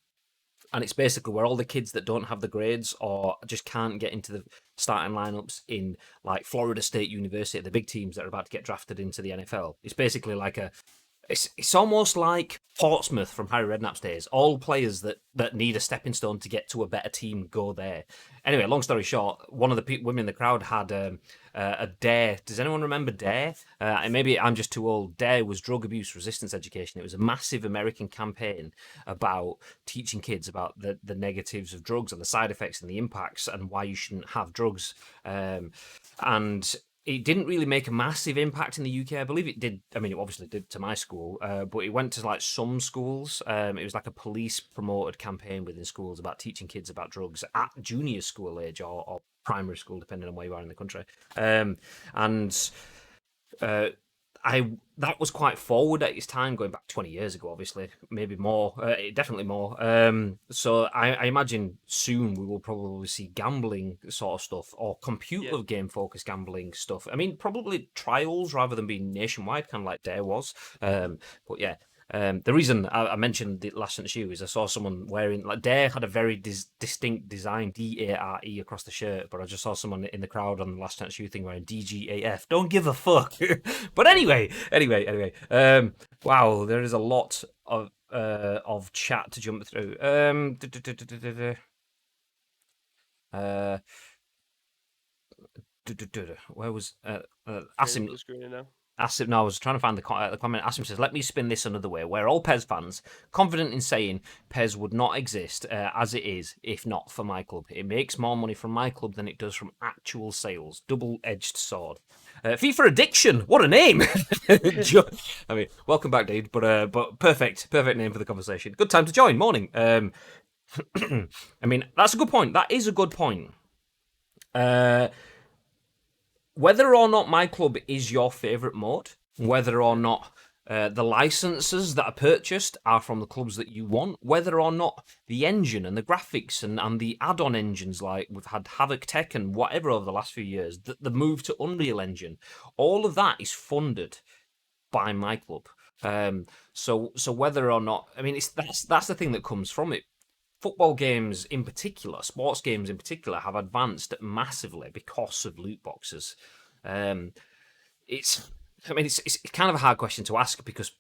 Speaker 1: and it's basically where all the kids that don't have the grades or just can't get into the starting lineups in like Florida State University, the big teams that are about to get drafted into the NFL. It's basically like it's almost like Portsmouth from Harry Redknapp's days. All players that need a stepping stone to get to a better team go there. Anyway, long story short, one of the women in the crowd had a DARE. Does anyone remember DARE? And maybe I'm just too old. DARE was drug abuse resistance education. It was a massive American campaign about teaching kids about the negatives of drugs and the side effects and the impacts and why you shouldn't have drugs. And it didn't really make a massive impact in the UK. I believe it did. I mean, it obviously did to my school, but it went to like some schools. It was like a police promoted campaign within schools about teaching kids about drugs at junior school age or primary school, depending on where you are in the country. That was quite forward at its time, going back 20 years ago, obviously, maybe more, definitely more. So I imagine soon we will probably see gambling sort of stuff or computer game focused gambling stuff. I mean, probably trials rather than being nationwide, kind of like DARE was. But yeah. The reason I mentioned the Last Chance U is I saw someone wearing, like, DARE had a very distinct design, DARE across the shirt, but I just saw someone in the crowd on the Last Chance U thing wearing DGAF. Don't give a fuck. But anyway. Wow, there is a lot of chat to jump through. Where was Asim?
Speaker 2: Screen now.
Speaker 1: Asim, no, I was trying to find the comment. Asim says, "Let me spin this another way. We're all Pez fans, confident in saying Pez would not exist as it is if not for my club. It makes more money from my club than it does from actual sales. Double-edged sword. FIFA Addiction. What a name! I mean, welcome back, dude. But perfect name for the conversation. Good time to join. Morning. I mean, that's a good point. That is a good point. Whether or not my club is your favourite mode, whether or not the licenses that are purchased are from the clubs that you want, whether or not the engine and the graphics and the add-on engines, like we've had Havoc Tech and whatever over the last few years, the move to Unreal Engine, all of that is funded by my club. So whether or not, I mean, that's the thing that comes from it. Football games in particular, sports games in particular, have advanced massively because of loot boxes. It's kind of a hard question to ask because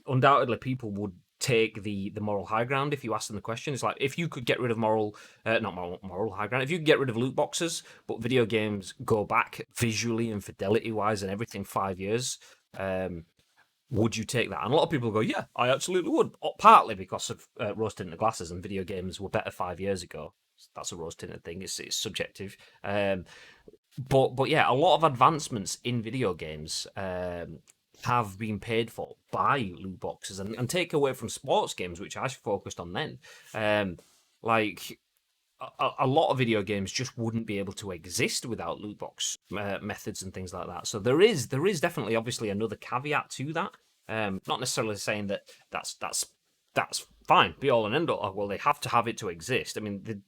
Speaker 1: undoubtedly people would take the moral high ground if you ask them the question. It's like if you could get rid of not moral high ground, if you could get rid of loot boxes, but video games go back visually and fidelity wise and everything 5 years. Would you take that? And a lot of people go, yeah, I absolutely would. Partly because of rose tinted glasses and video games were better 5 years ago. That's a rose tinted thing. It's subjective. But yeah, a lot of advancements in video games have been paid for by loot boxes, and take away from sports games, which I focused on then. Like a lot of video games just wouldn't be able to exist without loot box methods and things like that. So there is definitely obviously another caveat to that. Not necessarily saying that that's fine, be all and end all. Well, they have to have it to exist. I mean,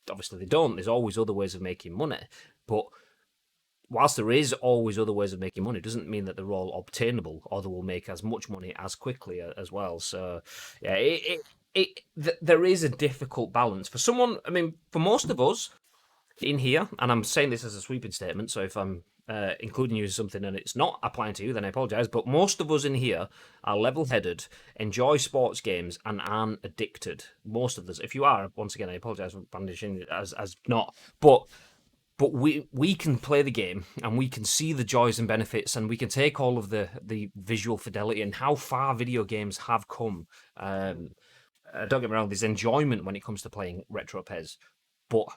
Speaker 1: obviously they don't. There's always other ways of making money, but whilst there is always other ways of making money, it doesn't mean that they're all obtainable or they will make as much money as quickly as well. So yeah, there is a difficult balance for someone. I mean, for most of us in here, and I'm saying this as a sweeping statement, so if I'm including you as something and it's not applying to you, then I apologise. But most of us in here are level-headed, enjoy sports games, and aren't addicted. Most of us. If you are, once again, I apologise for brandishing as not. But we can play the game and we can see the joys and benefits and we can take all of the visual fidelity and how far video games have come. Don't get me wrong, there's enjoyment when it comes to playing retro Pez, but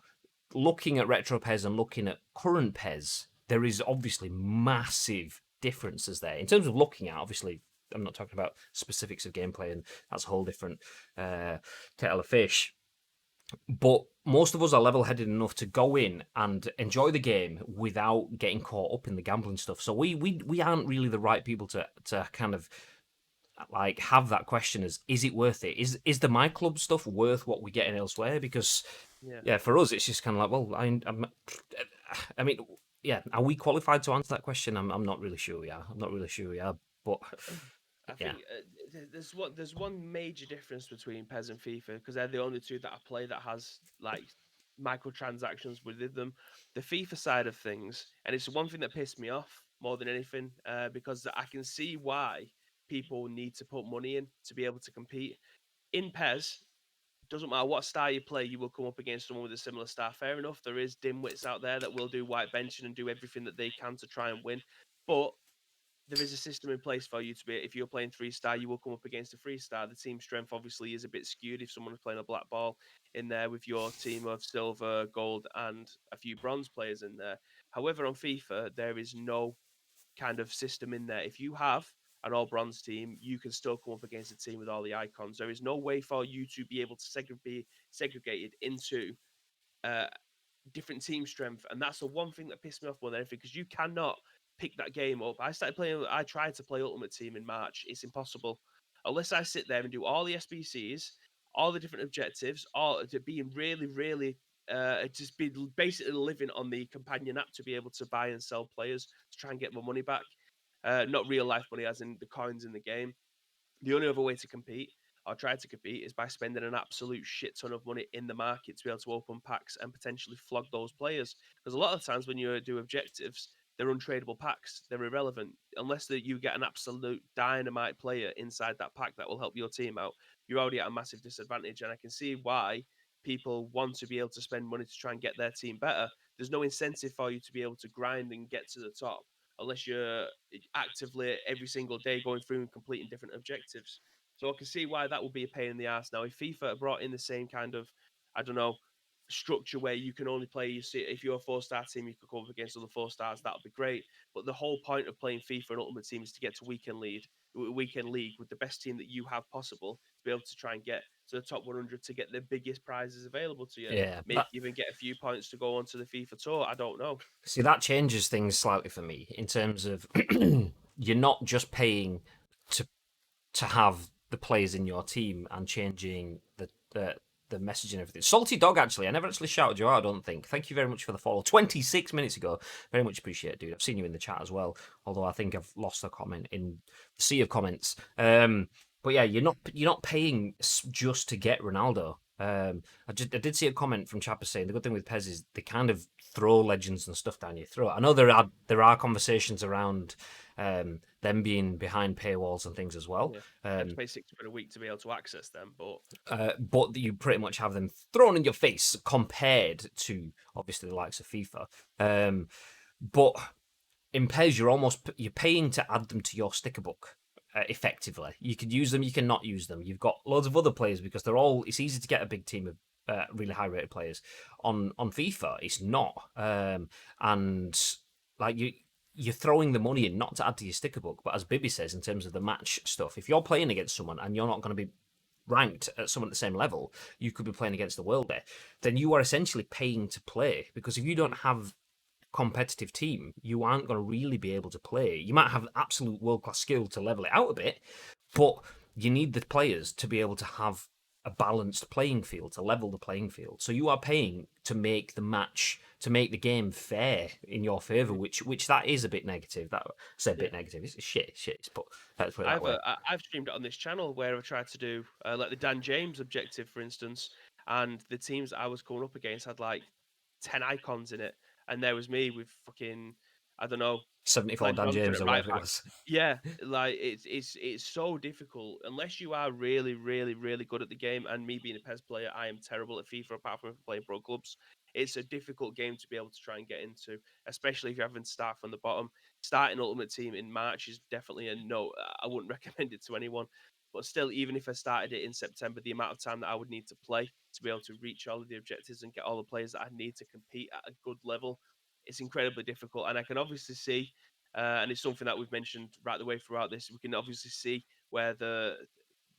Speaker 1: looking at retro Pez and looking at current Pez, there is obviously massive differences there. In terms of looking at, obviously, I'm not talking about specifics of gameplay, and that's a whole different kettle of fish. But most of us are level-headed enough to go in and enjoy the game without getting caught up in the gambling stuff. So we aren't really the right people to kind of like have that question as, is it worth it? Is the My Club stuff worth what we're getting elsewhere? Because yeah, for us it's just kind of like, well, I mean, yeah, are we qualified to answer that question? I'm not really sure we are. I'm not really sure we are, but
Speaker 2: I think there's one major difference between PES and FIFA because they're the only two that I play that has like microtransactions within them. The FIFA side of things, and it's one thing that pissed me off more than anything, because I can see why people need to put money in to be able to compete. In PES, doesn't matter what star you play, you will come up against someone with a similar star. Fair enough, there is dimwits out there that will do white benching and do everything that they can to try and win, but there is a system in place for you to be. If you're playing 3-star, you will come up against a 3-star. The team strength obviously is a bit skewed if someone is playing a black ball in there with your team of silver, gold, and a few bronze players in there. However, on FIFA, there is no kind of system in there. If you have an all bronze team, you can still come up against a team with all the icons. There is no way for you to be able to be segregated into uh, different team strength, and that's the one thing that pissed me off more than anything because you cannot pick that game up. I tried to play Ultimate Team in March. It's impossible unless I sit there and do all the SBCs, all the different objectives, all to being really, really. Just be basically living on the companion app to be able to buy and sell players to try and get my money back. Not real life money, as in the coins in the game. The only other way to compete or try to compete is by spending an absolute shit ton of money in the market to be able to open packs and potentially flog those players. Because a lot of times when you do objectives, they're untradeable packs. They're irrelevant unless that you get an absolute dynamite player inside that pack that will help your team out. You're already at a massive disadvantage, and I can see why people want to be able to spend money to try and get their team better. There's no incentive for you to be able to grind and get to the top unless you're actively every single day going through and completing different objectives. So I can see why that would be a pain in the ass. Now, if FIFA brought in the same kind of, I don't know, structure where you can only play, if you're a 4-star team, you could go up against other 4 stars, that would be great. But the whole point of playing FIFA and Ultimate Team is to get to weekend league with the best team that you have possible to be able to try and get to the top 100 to get the biggest prizes available to you.
Speaker 1: Yeah,
Speaker 2: Maybe even get a few points to go onto the FIFA tour. I don't know.
Speaker 1: see, that changes things slightly for me in terms of you're not just paying to have the players in your team and changing the message and everything. Salty Dog, actually, I never actually shouted you out, I don't think. Thank you very much for the follow. 26 minutes ago. Very much appreciate it, dude. I've seen you in the chat as well, although I think I've lost a comment in the sea of comments. But yeah, you're not paying just to get Ronaldo. I did see a comment from Chapper saying the good thing with Pez is they kind of throw legends and stuff down your throat. I know there are conversations around them being behind paywalls and things as well.
Speaker 2: You have to pay £60 a week to be able to access them,
Speaker 1: but you pretty much have them thrown in your face compared to obviously the likes of FIFA. But in Pez, you're paying to add them to your sticker book. Effectively, you could use them, you can not use them. You've got loads of other players because it's easy to get a big team of really high rated players. On FIFA, it's not, and like you're throwing the money in not to add to your sticker book, but as Bibby says, in terms of the match stuff, if you're playing against someone and you're not going to be ranked at someone at the same level, you could be playing against the world there, then you are essentially paying to play, because if you don't have competitive team, you aren't going to really be able to play. You might have absolute world-class skill to level it out a bit, but you need the players to be able to have a balanced playing field, to level the playing field. So you are paying to make the game fair in your favor, which that is a bit negative. That I said bit negative. It's shit, but let's put it that way.
Speaker 2: I've streamed it on this channel where I've tried to do like the Dan James objective, for instance, and the teams that I was going up against had like 10 icons in it, and there was me with fucking, I don't know,
Speaker 1: 74 Dan James or whatever it was.
Speaker 2: Yeah, like it's so difficult unless you are really, really, really good at the game. And me being a PES player, I am terrible at FIFA apart from playing pro clubs. It's a difficult game to be able to try and get into, especially if you're having to start from the bottom. Starting Ultimate Team in March is definitely a no. I wouldn't recommend it to anyone. But still, even if I started it in September, the amount of time that I would need to play to be able to reach all of the objectives and get all the players that I need to compete at a good level, it's incredibly difficult. And I can obviously see, and it's something that we've mentioned right the way throughout this, we can obviously see where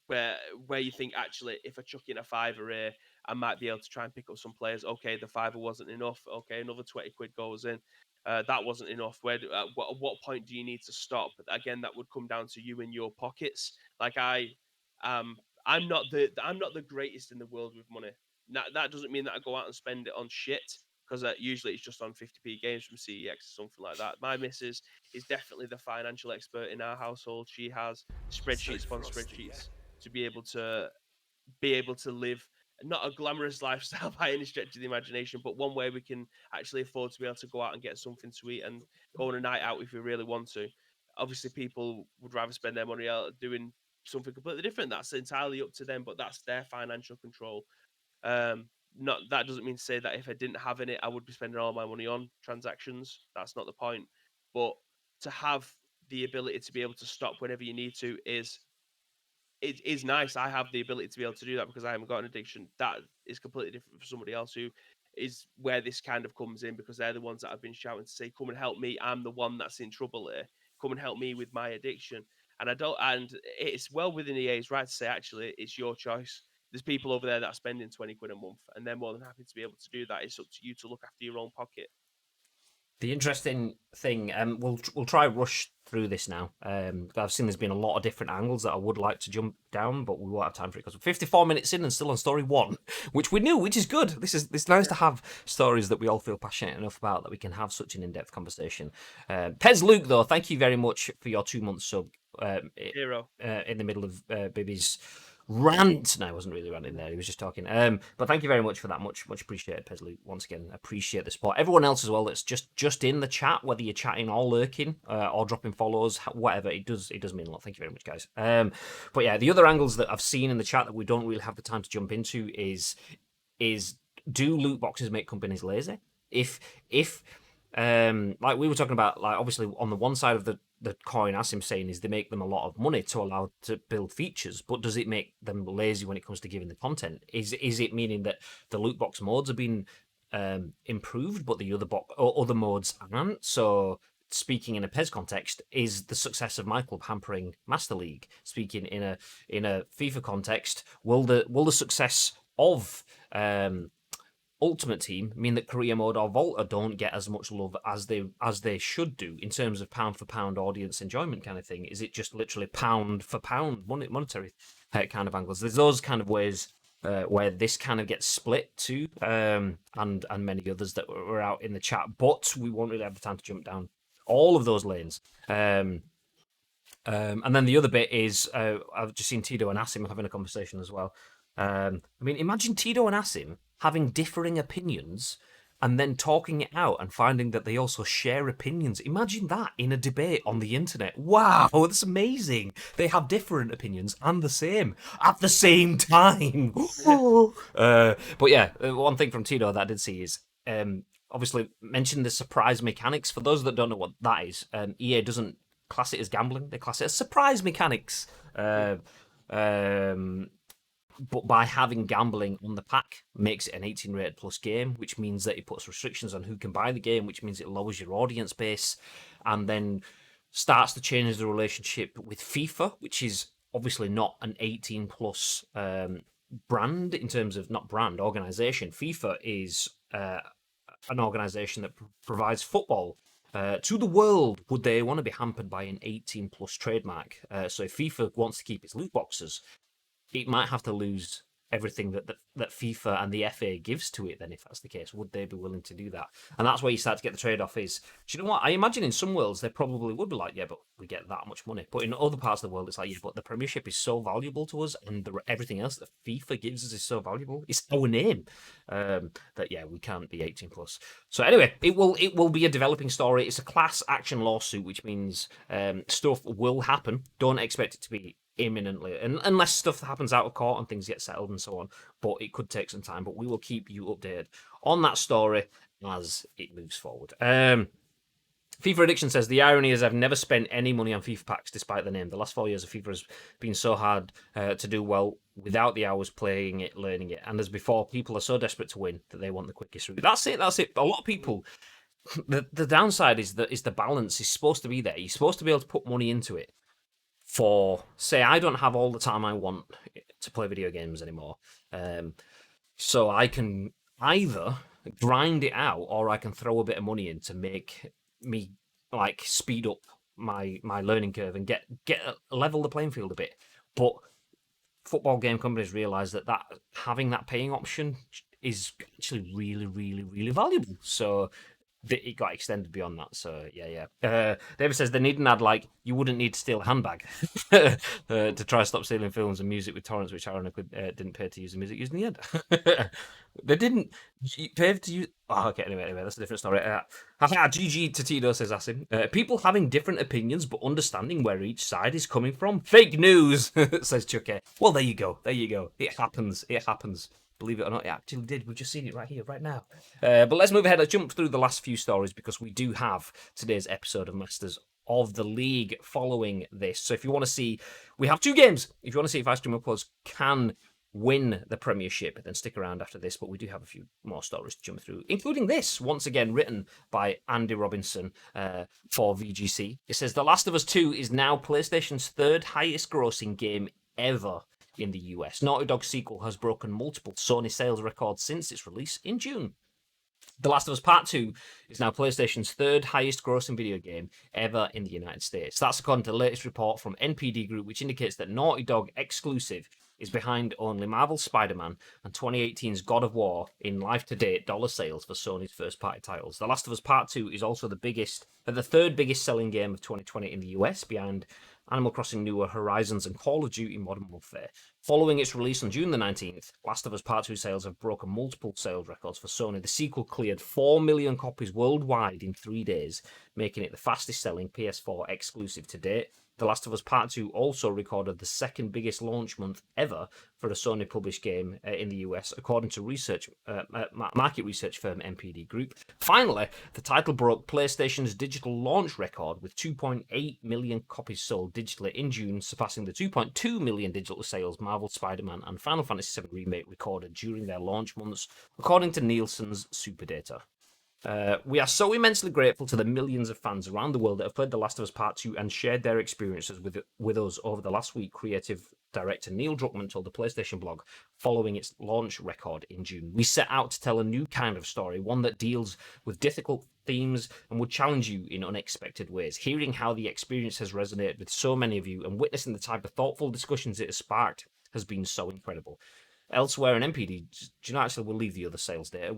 Speaker 2: where you think, actually, if I chuck in a fiver here, I might be able to try and pick up some players. Okay, the fiver wasn't enough. Okay, another 20 quid goes in. That wasn't enough. At what point do you need to stop? Again, that would come down to you and your pockets. Like I'm not the greatest in the world with money. That doesn't mean that I go out and spend it on shit, because usually it's just on 50p games from CEX or something like that. My missus is definitely the financial expert in our household. She has spreadsheets upon spreadsheets to be able to live not a glamorous lifestyle by any stretch of the imagination, but one where we can actually afford to be able to go out and get something to eat and go on a night out if we really want to. Obviously, people would rather spend their money out doing something completely different. That's entirely up to them, but that's their financial control. Not that doesn't mean to say that if I didn't have it, I would be spending all my money on transactions. That's not the point. But to have the ability to be able to stop whenever you need to is nice. I have the ability to be able to do that because I haven't got an addiction. That is completely different for somebody else, who is where this kind of comes in, because they're the ones that have been shouting to say, "Come and help me. I'm the one that's in trouble here. Come and help me with my addiction." And it's well within EA's right to say, actually, it's your choice. There's people over there that are spending 20 quid a month, and they're more than happy to be able to do that. It's up to you to look after your own pocket.
Speaker 1: The interesting thing, we'll try rush through this now. I've seen there's been a lot of different angles that I would like to jump down, but we won't have time for it because we're 54 minutes in and still on story 1, which we knew, which is good. It's nice to have stories that we all feel passionate enough about, that we can have such an in-depth conversation. Pez Luke, though, thank you very much for your 2-month sub.
Speaker 2: Hero.
Speaker 1: In the middle of Bibby's rant. No, I wasn't really ranting there. He was just talking. But thank you very much for that. Much appreciated, Pesley. Once again, appreciate the support. Everyone else as well that's just in the chat, whether you're chatting or lurking or dropping follows, whatever, it does mean a lot. Thank you very much, guys. But yeah, the other angles that I've seen in the chat that we don't really have the time to jump into is do loot boxes make companies lazy? If like we were talking about, like obviously on the one side of the coin, as I'm saying, is they make them a lot of money to allow to build features, but does it make them lazy when it comes to giving the content? Is it meaning that the loot box modes have been improved, but the other modes aren't? So speaking in a PES context, is the success of my club hampering Master League? Speaking in a FIFA context, will the success of Ultimate Team mean that Career Mode or Volta don't get as much love as they should do in terms of pound for pound audience enjoyment kind of thing? Is it just literally pound for pound monetary kind of angles? There's those kind of ways where this kind of gets split too, and many others that were out in the chat, but we won't really have the time to jump down all of those lanes. And then the other bit is I've just seen Tito and Asim having a conversation as well. I mean, imagine Tito and Asim having differing opinions and then talking it out and finding that they also share opinions. Imagine that in a debate on the internet. Wow, that's amazing. They have different opinions and the same at the same time. But yeah, one thing from Tito that I did see is obviously mention the surprise mechanics. For those that don't know what that is, EA doesn't class it as gambling. They class it as surprise mechanics. But by having gambling on the pack makes it an 18 rated plus game, which means that it puts restrictions on who can buy the game, which means it lowers your audience base, and then starts to change the relationship with FIFA, which is obviously not an 18 plus brand in terms of not brand organization. FIFA is an organization that provides football to the world. Would they want to be hampered by an 18 plus trademark? So if FIFA wants to keep its loot boxes, it might have to lose everything that FIFA and the FA gives to it. Then, if that's the case, would they be willing to do that? And that's where you start to get the trade-off. Is, do you know what? I imagine in some worlds they probably would be like, yeah, but we get that much money. But in other parts of the world, it's like, yeah, but the Premiership is so valuable to us, and everything else that FIFA gives us is so valuable. It's our name that yeah, we can't be 18 plus. So anyway, it will be a developing story. It's a class action lawsuit, which means stuff will happen. Don't expect it to be imminently, and unless stuff happens out of court and things get settled and so on, but it could take some time. But we will keep you updated on that story as it moves forward. FIFA Addiction says, the irony is I've never spent any money on FIFA packs despite the name. The last 4 years of FIFA has been so hard to do well without the hours playing it, learning it. And as before, people are so desperate to win that they want the quickest route. That's it. A lot of people, the downside is that the balance is supposed to be there. You're supposed to be able to put money into it. For, say, I don't have all the time I want to play video games anymore. So I can either grind it out or I can throw a bit of money in to make me like speed up my learning curve and get level the playing field a bit. But football game companies realize that having that paying option is actually really, really, really valuable. So it got extended beyond that. So yeah. David says they need an ad like, you wouldn't need to steal a handbag to try to stop stealing films and music with torrents, which ironically didn't pay to use the music used in the ad. They didn't pay to use. Oh, okay. Anyway, that's a different story. GG to Tito, says Asim. People having different opinions but understanding where each side is coming from. Fake news, says Chucky. Well, there you go. It happens. Believe it or not, it actually did. We've just seen it right here, right now. But let's move ahead. Let's jump through the last few stories because we do have today's episode of Masters of the League following this. So if you want to see, we have 2 games. If you want to see if Ice Cream Uploads can win the Premiership, then stick around after this. But we do have a few more stories to jump through, including this, once again written by Andy Robinson for VGC. It says, The Last of Us 2 is now PlayStation's 3rd highest grossing game ever in the US. Naughty Dog's sequel has broken multiple Sony sales records since its release in June. The Last of Us Part 2 is now PlayStation's 3rd highest grossing video game ever in the United States. That's according to the latest report from NPD Group, which indicates that Naughty Dog exclusive is behind only Marvel's Spider-Man and 2018's God of War in life-to-date dollar sales for Sony's first-party titles. The Last of Us Part 2 is also the 3rd biggest selling game of 2020 in the US, behind Animal Crossing New Horizons and Call of Duty Modern Warfare. Following its release on June the 19th, Last of Us Part 2 sales have broken multiple sales records for Sony. The sequel cleared 4 million copies worldwide in 3 days, making it the fastest-selling PS4 exclusive to date. The Last of Us Part 2 also recorded the 2nd biggest launch month ever for a Sony published game in the US, according to market research firm MPD Group. Finally, the title broke PlayStation's digital launch record with 2.8 million copies sold digitally in June, surpassing the 2.2 million digital sales Marvel Spider-Man and Final Fantasy VII Remake recorded during their launch months, according to Nielsen's Super Data. We are so immensely grateful to the millions of fans around the world that have played The Last of Us Part 2 and shared their experiences with us over the last week, creative director Neil Druckmann told the PlayStation blog following its launch record in June. We set out to tell a new kind of story, one that deals with difficult themes and would challenge you in unexpected ways. Hearing how the experience has resonated with so many of you and witnessing the type of thoughtful discussions it has sparked has been so incredible. Elsewhere in MPD, do you know, actually, we'll leave the other sales data.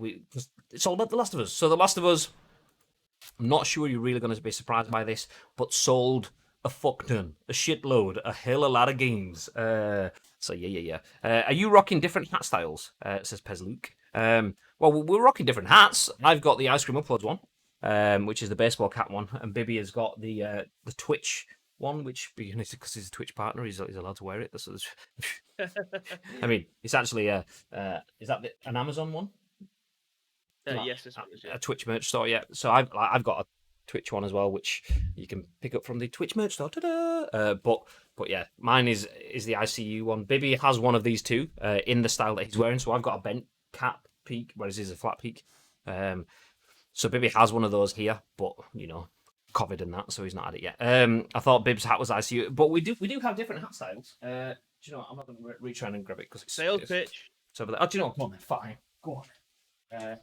Speaker 1: It's all about The Last of Us. So The Last of Us, I'm not sure you're really going to be surprised by this, but sold a fuck ton, a shitload, a hell of a lot of games. So yeah. Are you rocking different hat styles? Says Pez Luke. Well, we're rocking different hats. I've got the Ice Cream Uploads one, which is the baseball cap one, and Bibby has got the Twitch one, which, because he's a Twitch partner, he's allowed to wear it. I mean, it's actually is that an Amazon one?
Speaker 2: Yes, this one is, yeah.
Speaker 1: A Twitch merch store, yeah. So I've got a Twitch one as well, which you can pick up from the Twitch merch store. But yeah, mine is the ICU one. Bibby has one of these too, in the style that he's wearing. So I've got a bent cap peak, whereas his is a flat peak. So Bibby has one of those here, but you know, COVID and that, so he's not had it yet. I thought Bib's hat was ICU, but we do have different hat styles. Do you know what? I'm not going to reach around and grab it because it's
Speaker 2: Sales pitch.
Speaker 1: It's over there. Oh, do you know what? Come on then. Fine. Go on.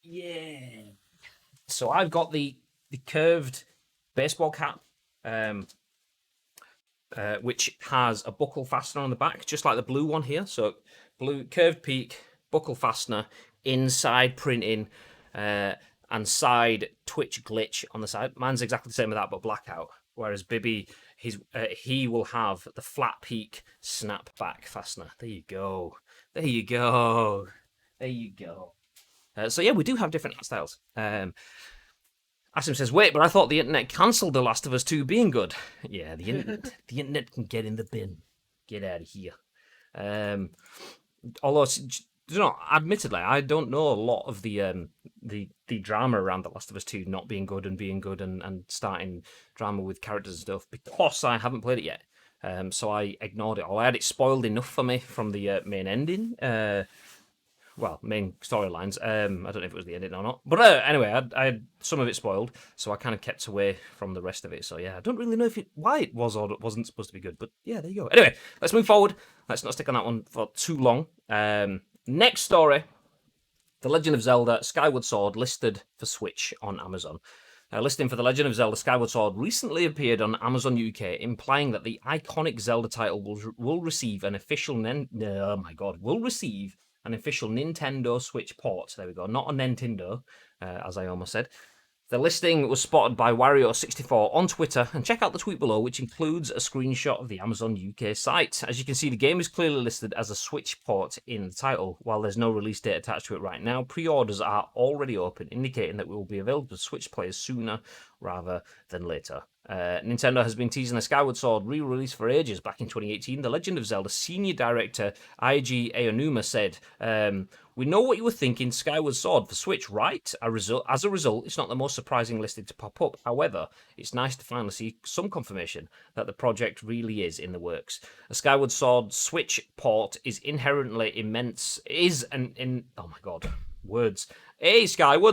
Speaker 1: Yeah. So I've got the curved baseball cap, which has a buckle fastener on the back, just like the blue one here. So blue curved peak, buckle fastener, inside printing, and side Twitch glitch on the side. Mine's exactly the same with that, but blackout. Whereas Bibby, he will have the flat peak snapback fastener. There you go. So yeah, we do have different art styles. Asim says, wait, but I thought the internet cancelled The Last of Us 2 being good. Yeah, the internet can get in the bin. Get out of here. Although, you know, admittedly, I don't know a lot of the drama around The Last of Us 2 not being good and starting drama with characters and stuff because I haven't played it yet. So I ignored it all. I had it spoiled enough for me from the main ending. Main storylines. I don't know if it was the ending or not. But anyway, I had some of it spoiled, so I kind of kept away from the rest of it. So yeah, I don't really know why it was or it wasn't supposed to be good. But yeah, there you go. Anyway, let's move forward. Let's not stick on that one for too long. Next story. The Legend of Zelda Skyward Sword listed for Switch on Amazon. A listing for The Legend of Zelda Skyward Sword recently appeared on Amazon UK, implying that the iconic Zelda title will receive an official Nintendo Switch port. There we go. Not a Nintendo, as I almost said. The listing was spotted by Wario64 on Twitter, and check out the tweet below, which includes a screenshot of the Amazon UK site. As you can see, the game is clearly listed as a Switch port in the title. While there's no release date attached to it right now, pre-orders are already open, indicating that it will be available to Switch players sooner rather than later. Nintendo has been teasing a Skyward Sword re-release for ages. Back in 2018, The Legend of Zelda senior director Eiji Aonuma said, we know what you were thinking, Skyward Sword for Switch, right? As a result, it's not the most surprising listing to pop up. However, it's nice to finally see some confirmation that the project really is in the works. A Skyward Sword Switch port is inherently immense. A Skyward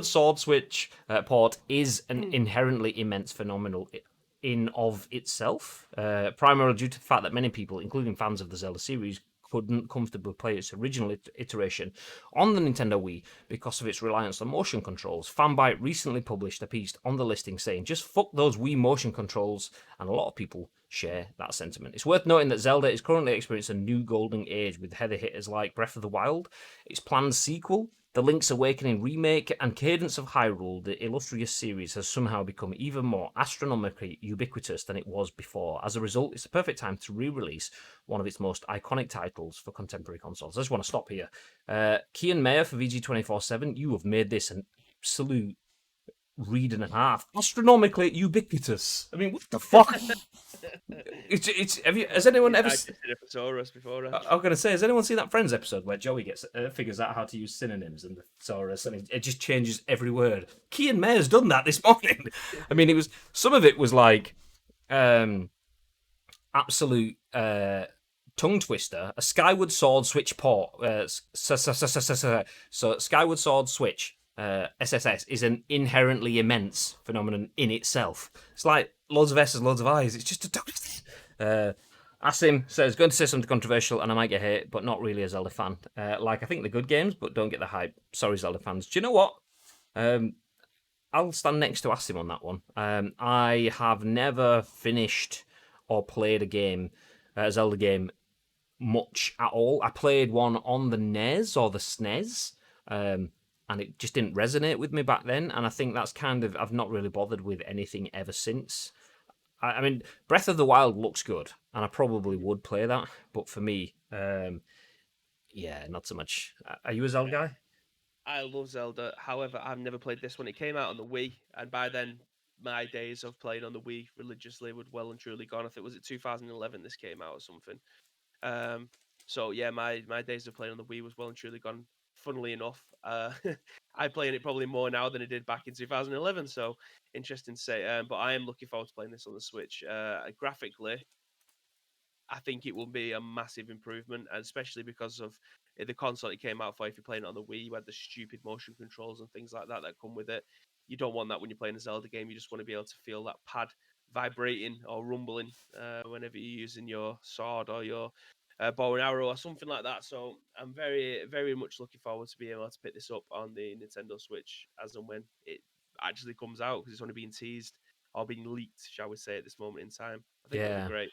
Speaker 1: Sword Switch port is an inherently immense phenomenal in of itself, primarily due to the fact that many people, including fans of the Zelda series, couldn't comfortably play its original iteration on the Nintendo Wii because of its reliance on motion controls. Fanbyte recently published a piece on the listing saying, just fuck those Wii motion controls, and a lot of people share that sentiment. It's worth noting that Zelda is currently experiencing a new golden age with heavy hitters like Breath of the Wild, its planned sequel, The Link's Awakening remake, and Cadence of Hyrule. The illustrious series has somehow become even more astronomically ubiquitous than it was before. As a result, it's the perfect time to re-release one of its most iconic titles for contemporary consoles. I just want to stop here. Cian Maher for VG247, you have made this an absolute read and a half. Astronomically ubiquitous. I mean, what the fuck? Has anyone ever?
Speaker 2: I just did a thesaurus before.
Speaker 1: I'm gonna say, has anyone seen that Friends episode where Joey gets figures out how to use synonyms and the thesaurus, and it just changes every word? Cian Maher's done that this morning. I mean, some of it was like absolute tongue twister. A Skyward Sword Switch port. So Skyward Sword Switch. SSS is an inherently immense phenomenon in itself. It's like loads of S's, loads of I's. It's just a Asim says, going to say something controversial and I might get hate, but not really a Zelda fan. I think they're good games, but don't get the hype. Sorry, Zelda fans. Do you know what? I'll stand next to Asim on that one. I have never finished or played a Zelda game, much at all. I played one on the NES or the SNES, and it just didn't resonate with me back then. And I think that's I've not really bothered with anything ever since. I mean, Breath of the Wild looks good, and I probably would play that. But for me, yeah, not so much. Are you a Zelda guy?
Speaker 2: I love Zelda. However, I've never played this one. It came out on the Wii, and by then, my days of playing on the Wii religiously were well and truly gone. I think, was it 2011 this came out or something? So yeah, my days of playing on the Wii was well and truly gone. Funnily enough, I play it probably more now than I did back in 2011. So interesting to say. But I am looking forward to playing this on the Switch. Graphically, I think it will be a massive improvement, and especially because of the console it came out for. If you're playing it on the Wii, you had the stupid motion controls and things like that come with it. You don't want that when you're playing a Zelda game. You just want to be able to feel that pad vibrating or rumbling whenever you're using your sword or your bow and arrow or something like that. So I'm very, very much looking forward to being able to pick this up on the Nintendo Switch as and when it actually comes out, because it's only being teased or being leaked, shall we say, at this moment in time. I think that'll be great.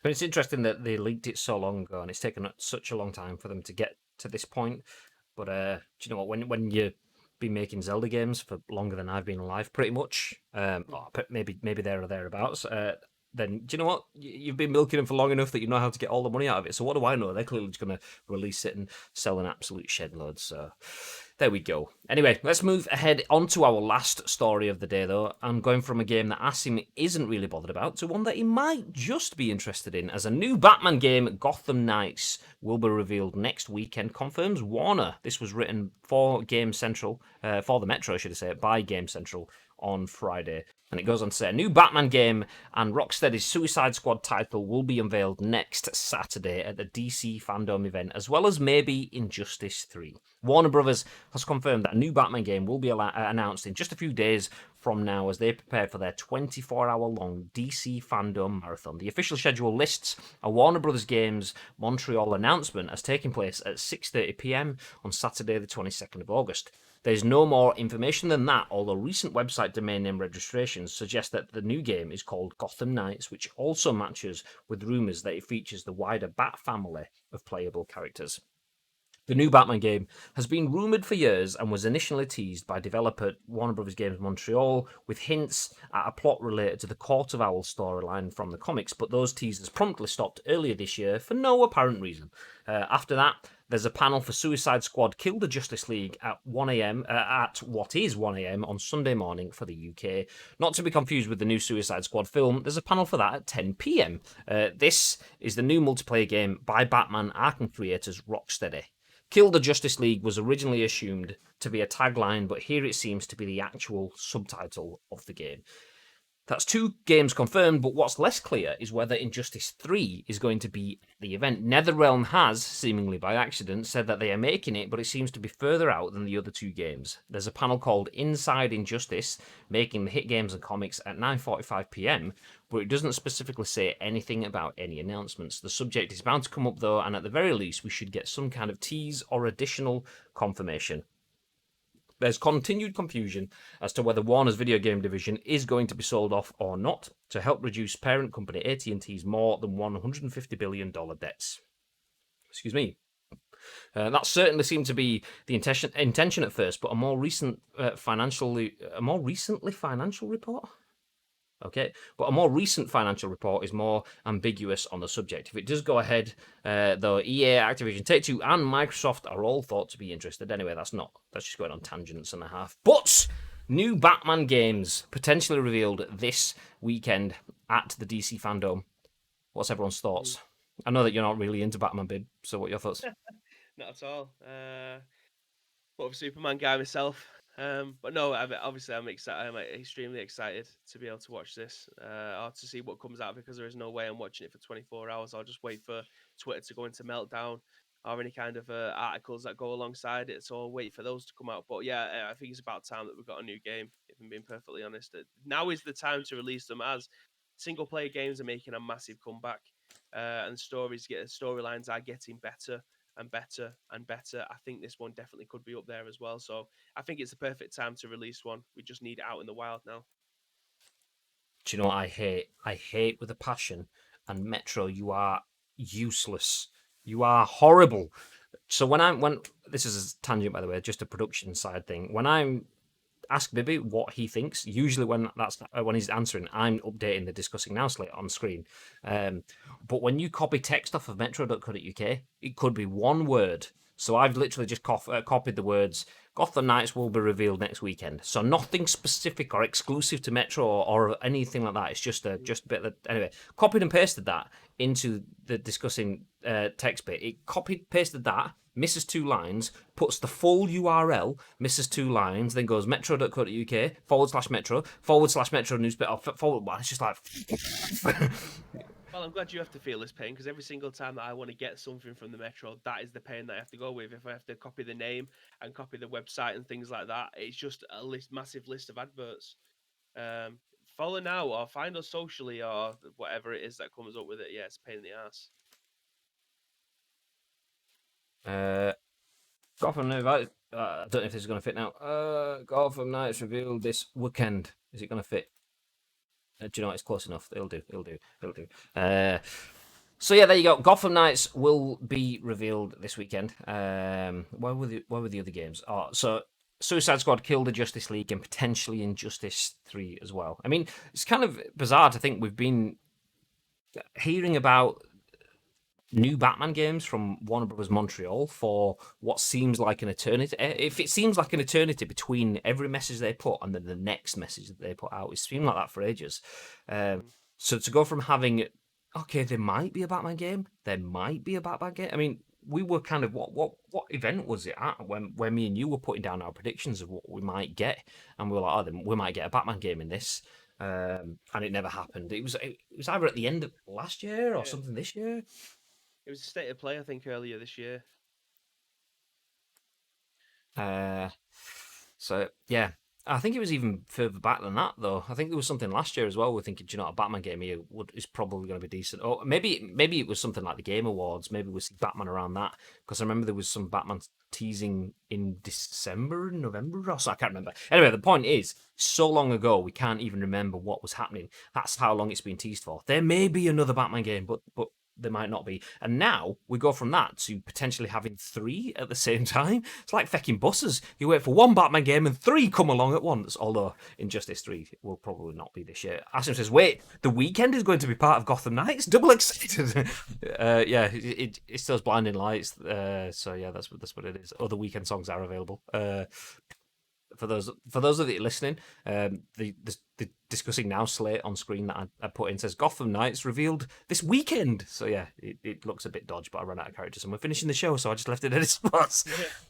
Speaker 1: But it's interesting that they leaked it so long ago, and it's taken such a long time for them to get to this point. But do you know what? When you've been making Zelda games for longer than I've been alive, pretty much, maybe there or thereabouts, then do you know what? You've been milking them for long enough that you know how to get all the money out of it. So what do I know? They're clearly just going to release it and sell an absolute shed load. So there we go. Anyway, let's move ahead onto our last story of the day, though. I'm going from a game that Asim isn't really bothered about to one that he might just be interested in, as a new Batman game, Gotham Knights, will be revealed next weekend, confirms Warner. This was written for Gamecentral, for the Metro, should I say, by Gamecentral on Friday. And it goes on to say, a new Batman game and Rocksteady's Suicide Squad title will be unveiled next Saturday at the DC Fandom event, as well as maybe Injustice 3. Warner Brothers has confirmed that a new Batman game will be announced in just a few days from now as they prepare for their 24-hour-long DC Fandom marathon. The official schedule lists a Warner Brothers Games Montreal announcement as taking place at 6:30 p.m. on Saturday the 22nd of August. There's no more information than that, although recent website domain name registrations suggest that the new game is called Gotham Knights, which also matches with rumours that it features the wider Bat family of playable characters. The new Batman game has been rumoured for years and was initially teased by developer Warner Bros. Games Montreal with hints at a plot related to the Court of Owls storyline from the comics, but those teasers promptly stopped earlier this year for no apparent reason. After that, there's a panel for Suicide Squad Kill the Justice League at 1am, at what is 1am on Sunday morning for the UK. Not to be confused with the new Suicide Squad film, there's a panel for that at 10pm. This is the new multiplayer game by Batman Arkham creators Rocksteady. Kill the Justice League was originally assumed to be a tagline, but here it seems to be the actual subtitle of the game. That's 2 games confirmed, but what's less clear is whether Injustice 3 is going to be at the event. NetherRealm has, seemingly by accident, said that they are making it, but it seems to be further out than the other 2 games. There's a panel called Inside Injustice, making the hit games and comics at 9:45pm, but it doesn't specifically say anything about any announcements. The subject is bound to come up though, and at the very least we should get some kind of tease or additional confirmation. There's continued confusion as to whether Warner's video game division is going to be sold off or not to help reduce parent company AT&T's more than $150 billion debts. Excuse me. That certainly seemed to be the intention at first, but a more recently financial report? Okay, but a more recent financial report is more ambiguous on the subject. If it does go ahead, though, EA, Activision, Take-Two, and Microsoft are all thought to be interested. Anyway, that's just going on tangents and a half. But New Batman games potentially revealed this weekend at the DC Fandom. What's everyone's thoughts? I know that you're not really into Batman, Bib, so what are your thoughts?
Speaker 2: Not at all. But of a Superman guy myself. But no, obviously I'm excited. I'm extremely excited to be able to watch this, or to see what comes out, because there is no way I'm watching it for 24 hours. I'll just wait for Twitter to go into meltdown, or any kind of articles that go alongside it. So I'll wait for those to come out. But yeah, I think it's about time that we've got a new game. If I'm being perfectly honest, now is the time to release them, as single player games are making a massive comeback, and storylines are getting better and better and better. I think this one definitely could be up there as well. So I think it's the perfect time to release one. We just need it out in the wild now.
Speaker 1: Do you know what I hate? I hate with a passion. And Metro, you are useless. You are horrible. So when this is a tangent, by the way, just a production side thing. When I'm ask Bibby what he thinks. Usually, when he's answering, I'm updating the discussing now slate on screen. But when you copy text off of metro.co.uk, it could be one word. So I've literally just copied the words Gotham Knights will be revealed next weekend. So nothing specific or exclusive to Metro or anything like that. It's just a bit of anyway. Copied and pasted that into the discussing text bit. It copied pasted that. Misses 2 lines, puts the full URL, misses 2 lines, then goes metro.co.uk/metro/metro newspaper forward. Well, it's just like.
Speaker 2: Well, I'm glad you have to feel this pain, because every single time that I want to get something from the Metro, that is the pain that I have to go with. If I have to copy the name and copy the website and things like that, it's just a massive list of adverts. Follow now, or find us socially, or whatever it is that comes up with it. Yeah, it's a pain in the ass.
Speaker 1: Gotham Knights. I don't know if this is going to fit now. Gotham Knights revealed this weekend. Is it going to fit? Do you know what? It's close enough. It'll do. So yeah, there you go. Gotham Knights will be revealed this weekend. Where were the other games? Oh, so Suicide Squad killed the Justice League, and potentially Injustice 3 as well. I mean, it's kind of bizarre to think we've been hearing about new Batman games from Warner Bros. Montreal for what seems like an eternity. If it seems like an eternity between every message they put and then the next message that they put out, it's seemed like that for ages. So to go from having, okay, there might be a Batman game, I mean, we were kind of what event was it at when me and you were putting down our predictions of what we might get, and we were like, oh, then we might get a Batman game in this. And it never happened. It was either at the end of last year or something this year.
Speaker 2: It was a state of play, I think, earlier this year.
Speaker 1: So yeah, I think it was even further back than that, though. I think there was something last year as well. We're thinking, do you know, a Batman game here is probably going to be decent. Or maybe it was something like the Game Awards. Maybe we'll see Batman around that, because I remember there was some Batman teasing in December, November, or so. I can't remember. Anyway, the point is, so long ago we can't even remember what was happening. That's how long it's been teased for. There may be another Batman game, but there might not be. And now we go from that to potentially having 3 at the same time. It's like fecking buses. You wait for 1 Batman game and 3 come along at once. Although Injustice 3 will probably not be this year. Asim says, wait, the weekend is going to be part of Gotham Knights? Double excited. Yeah, it's those blinding lights. So yeah, that's what it is. Other weekend songs are available. For those of you listening, the discussing now slate on screen that I put in says Gotham Knights revealed this weekend. So yeah, it looks a bit dodgy, but I ran out of characters and we're finishing the show, so I just left it at its spots.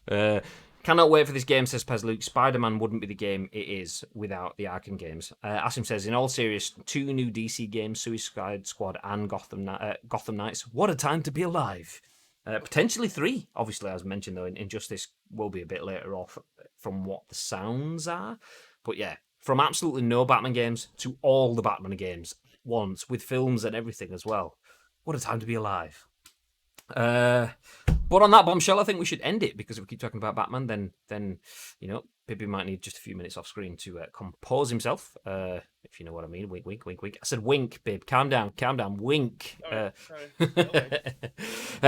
Speaker 1: Cannot wait for this game, says Pez Luke. Spider-Man wouldn't be the game it is without the Arkham games. Asim says, in all serious, 2 new DC games, Suicide Squad and Gotham Knights. What a time to be alive. Potentially 3, obviously, as mentioned, though. Injustice will be a bit later off from what the sounds are. But yeah, from absolutely no Batman games to all the Batman games once, with films and everything as well. What a time to be alive. But on that bombshell, I think we should end it, because if we keep talking about Batman, then you know, Bibby might need just a few minutes off screen to compose himself. If you know what I mean. Wink, wink, wink, wink. I said wink, Bib. Calm down, wink.
Speaker 2: Sorry.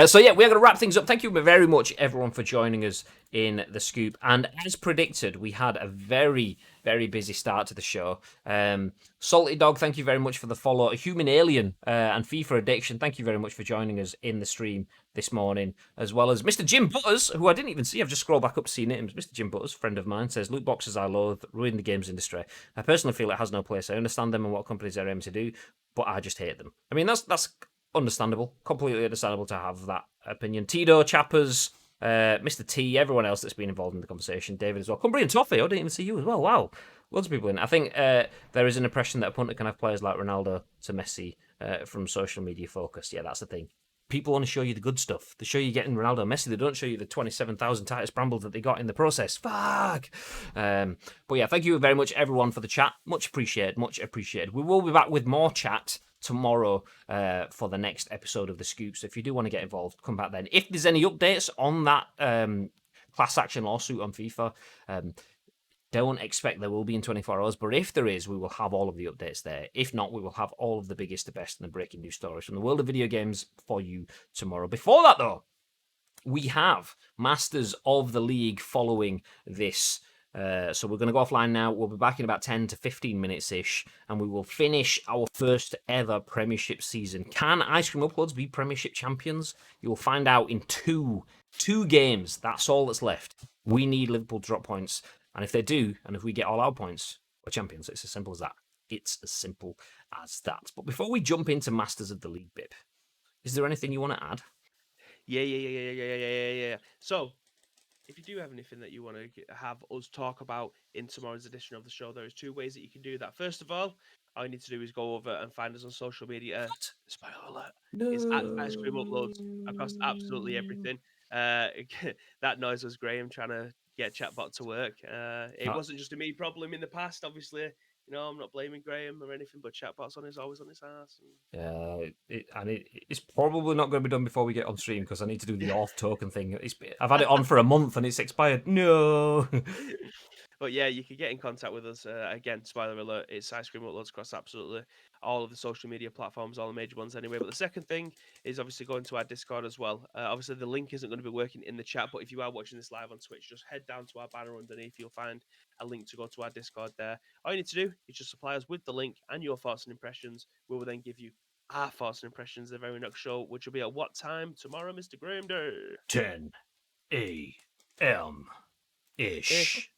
Speaker 1: So yeah, we're going to wrap things up. Thank you very much, everyone, for joining us in the scoop. And as predicted, we had a very, very busy start to the show. Salty Dog, thank you very much for the follow. Human Alien and FIFA Addiction, thank you very much for joining us in the stream this morning, as well as Mr. Jim Butters, who I didn't even see. I've just scrolled back up to see names. Mr. Jim Butters, friend of mine, says, loot boxes I loathe, ruin the games industry. I personally feel it has no place. I understand them and what companies are aiming to do, but I just hate them. I mean, that's understandable, completely understandable to have that opinion. Tito, Chappers, Mr. T, everyone else that's been involved in the conversation, David as well. Cumbrian Toffee, I didn't even see you as well. Wow, loads of people in. I think there is an impression that a punter can have players like Ronaldo to Messi from social media focus. Yeah, that's the thing. People want to show you the good stuff. They show you getting Ronaldo and Messi. They don't show you the 27,000 Titus Brambles that they got in the process. Fuck! But yeah, thank you very much, everyone, for the chat. Much appreciated, much appreciated. We will be back with more chat tomorrow for the next episode of The Scoop. So if you do want to get involved, come back then. If there's any updates on that class action lawsuit on FIFA, don't expect there will be in 24 hours, but if there is, we will have all of the updates there. If not, we will have all of the biggest, the best, and the breaking news stories from the world of video games for you tomorrow. Before that, though, we have Masters of the League following this. So we're going to go offline now. We'll be back in about 10 to 15 minutes-ish, and we will finish our first ever Premiership season. Can Ice Cream Uploads be Premiership champions? You will find out in two games. That's all that's left. We need Liverpool to drop points. And if they do, and if we get all our points, we're champions. It's as simple as that. It's as simple as that. But before we jump into Masters of the League, Bib, is there anything you want to add?
Speaker 2: Yeah. So, if you do have anything that you want to have us talk about in tomorrow's edition of the show, there is two ways that you can do that. First of all you need to do is go over and find us on social media. Spoiler alert.
Speaker 1: No.
Speaker 2: It's at Ice Cream Uploads across absolutely everything. That noise was Graham trying to get chatbot to work. It wasn't just a me problem in the past, obviously. You know, I'm not blaming Graham or anything, but chatbot's always on his ass.
Speaker 1: It's probably not going to be done before we get on stream because I need to do the auth token thing. I've had it on for a month and it's expired. No.
Speaker 2: But yeah, you can get in contact with us. Again, spoiler alert, it's Ice Cream Uploads across absolutely all of the social media platforms, all the major ones anyway. But the second thing is obviously going to our Discord as well. Obviously, the link isn't going to be working in the chat, but if you are watching this live on Twitch, just head down to our banner underneath. You'll find a link to go to our Discord there. All you need to do is just supply us with the link and your thoughts and impressions. We will then give you our thoughts and impressions the very next show, which will be at what time tomorrow, Mr. Graham Day?
Speaker 1: 10 a.m. ish.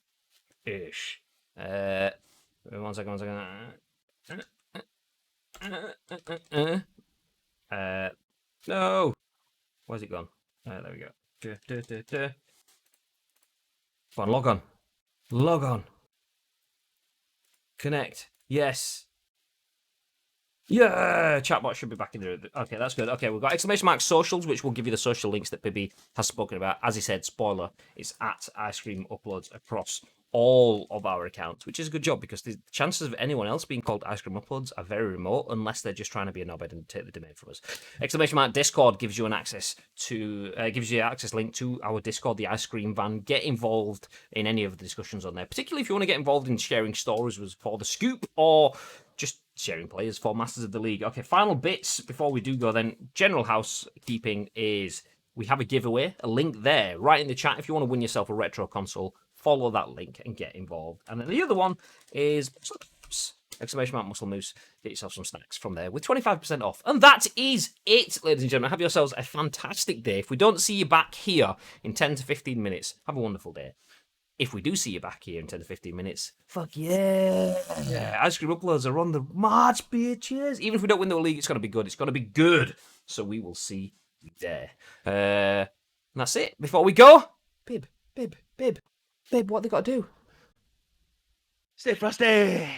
Speaker 1: One second. No. Where's it gone? There we go. Come on, log on. Connect. Yes. Yeah, chatbot should be back in there. Okay, that's good. Okay, we've got exclamation mark socials, which will give you the social links that Bibby has spoken about. As he said, spoiler, it's at Ice Cream Uploads across all of our accounts, which is a good job because the chances of anyone else being called Ice Cream Uploads are very remote unless they're just trying to be a knobhead and take the domain from us. Exclamation mark Discord gives you an access to access link to our Discord, the Ice Cream Van. Get involved in any of the discussions on there, particularly if you want to get involved in sharing stories for the scoop or just sharing players for Masters of the League. Okay, final bits before we do go then. General housekeeping is we have a giveaway, a link there right in the chat if you want to win yourself a retro console. Follow that link and get involved. And then the other one is exclamation mark Muscle Moose. Get yourself some snacks from there with 25% off. And that is it, ladies and gentlemen. Have yourselves a fantastic day. If we don't see you back here in 10 to 15 minutes, have a wonderful day. If we do see you back here in 10 to 15 minutes, fuck yeah. Ice Cream Uploads are on the march, bitches. Even if we don't win the league, it's going to be good. It's going to be good. So we will see you there. And that's it. Before we go, Bib, what have they got to do?
Speaker 2: Stay frosty.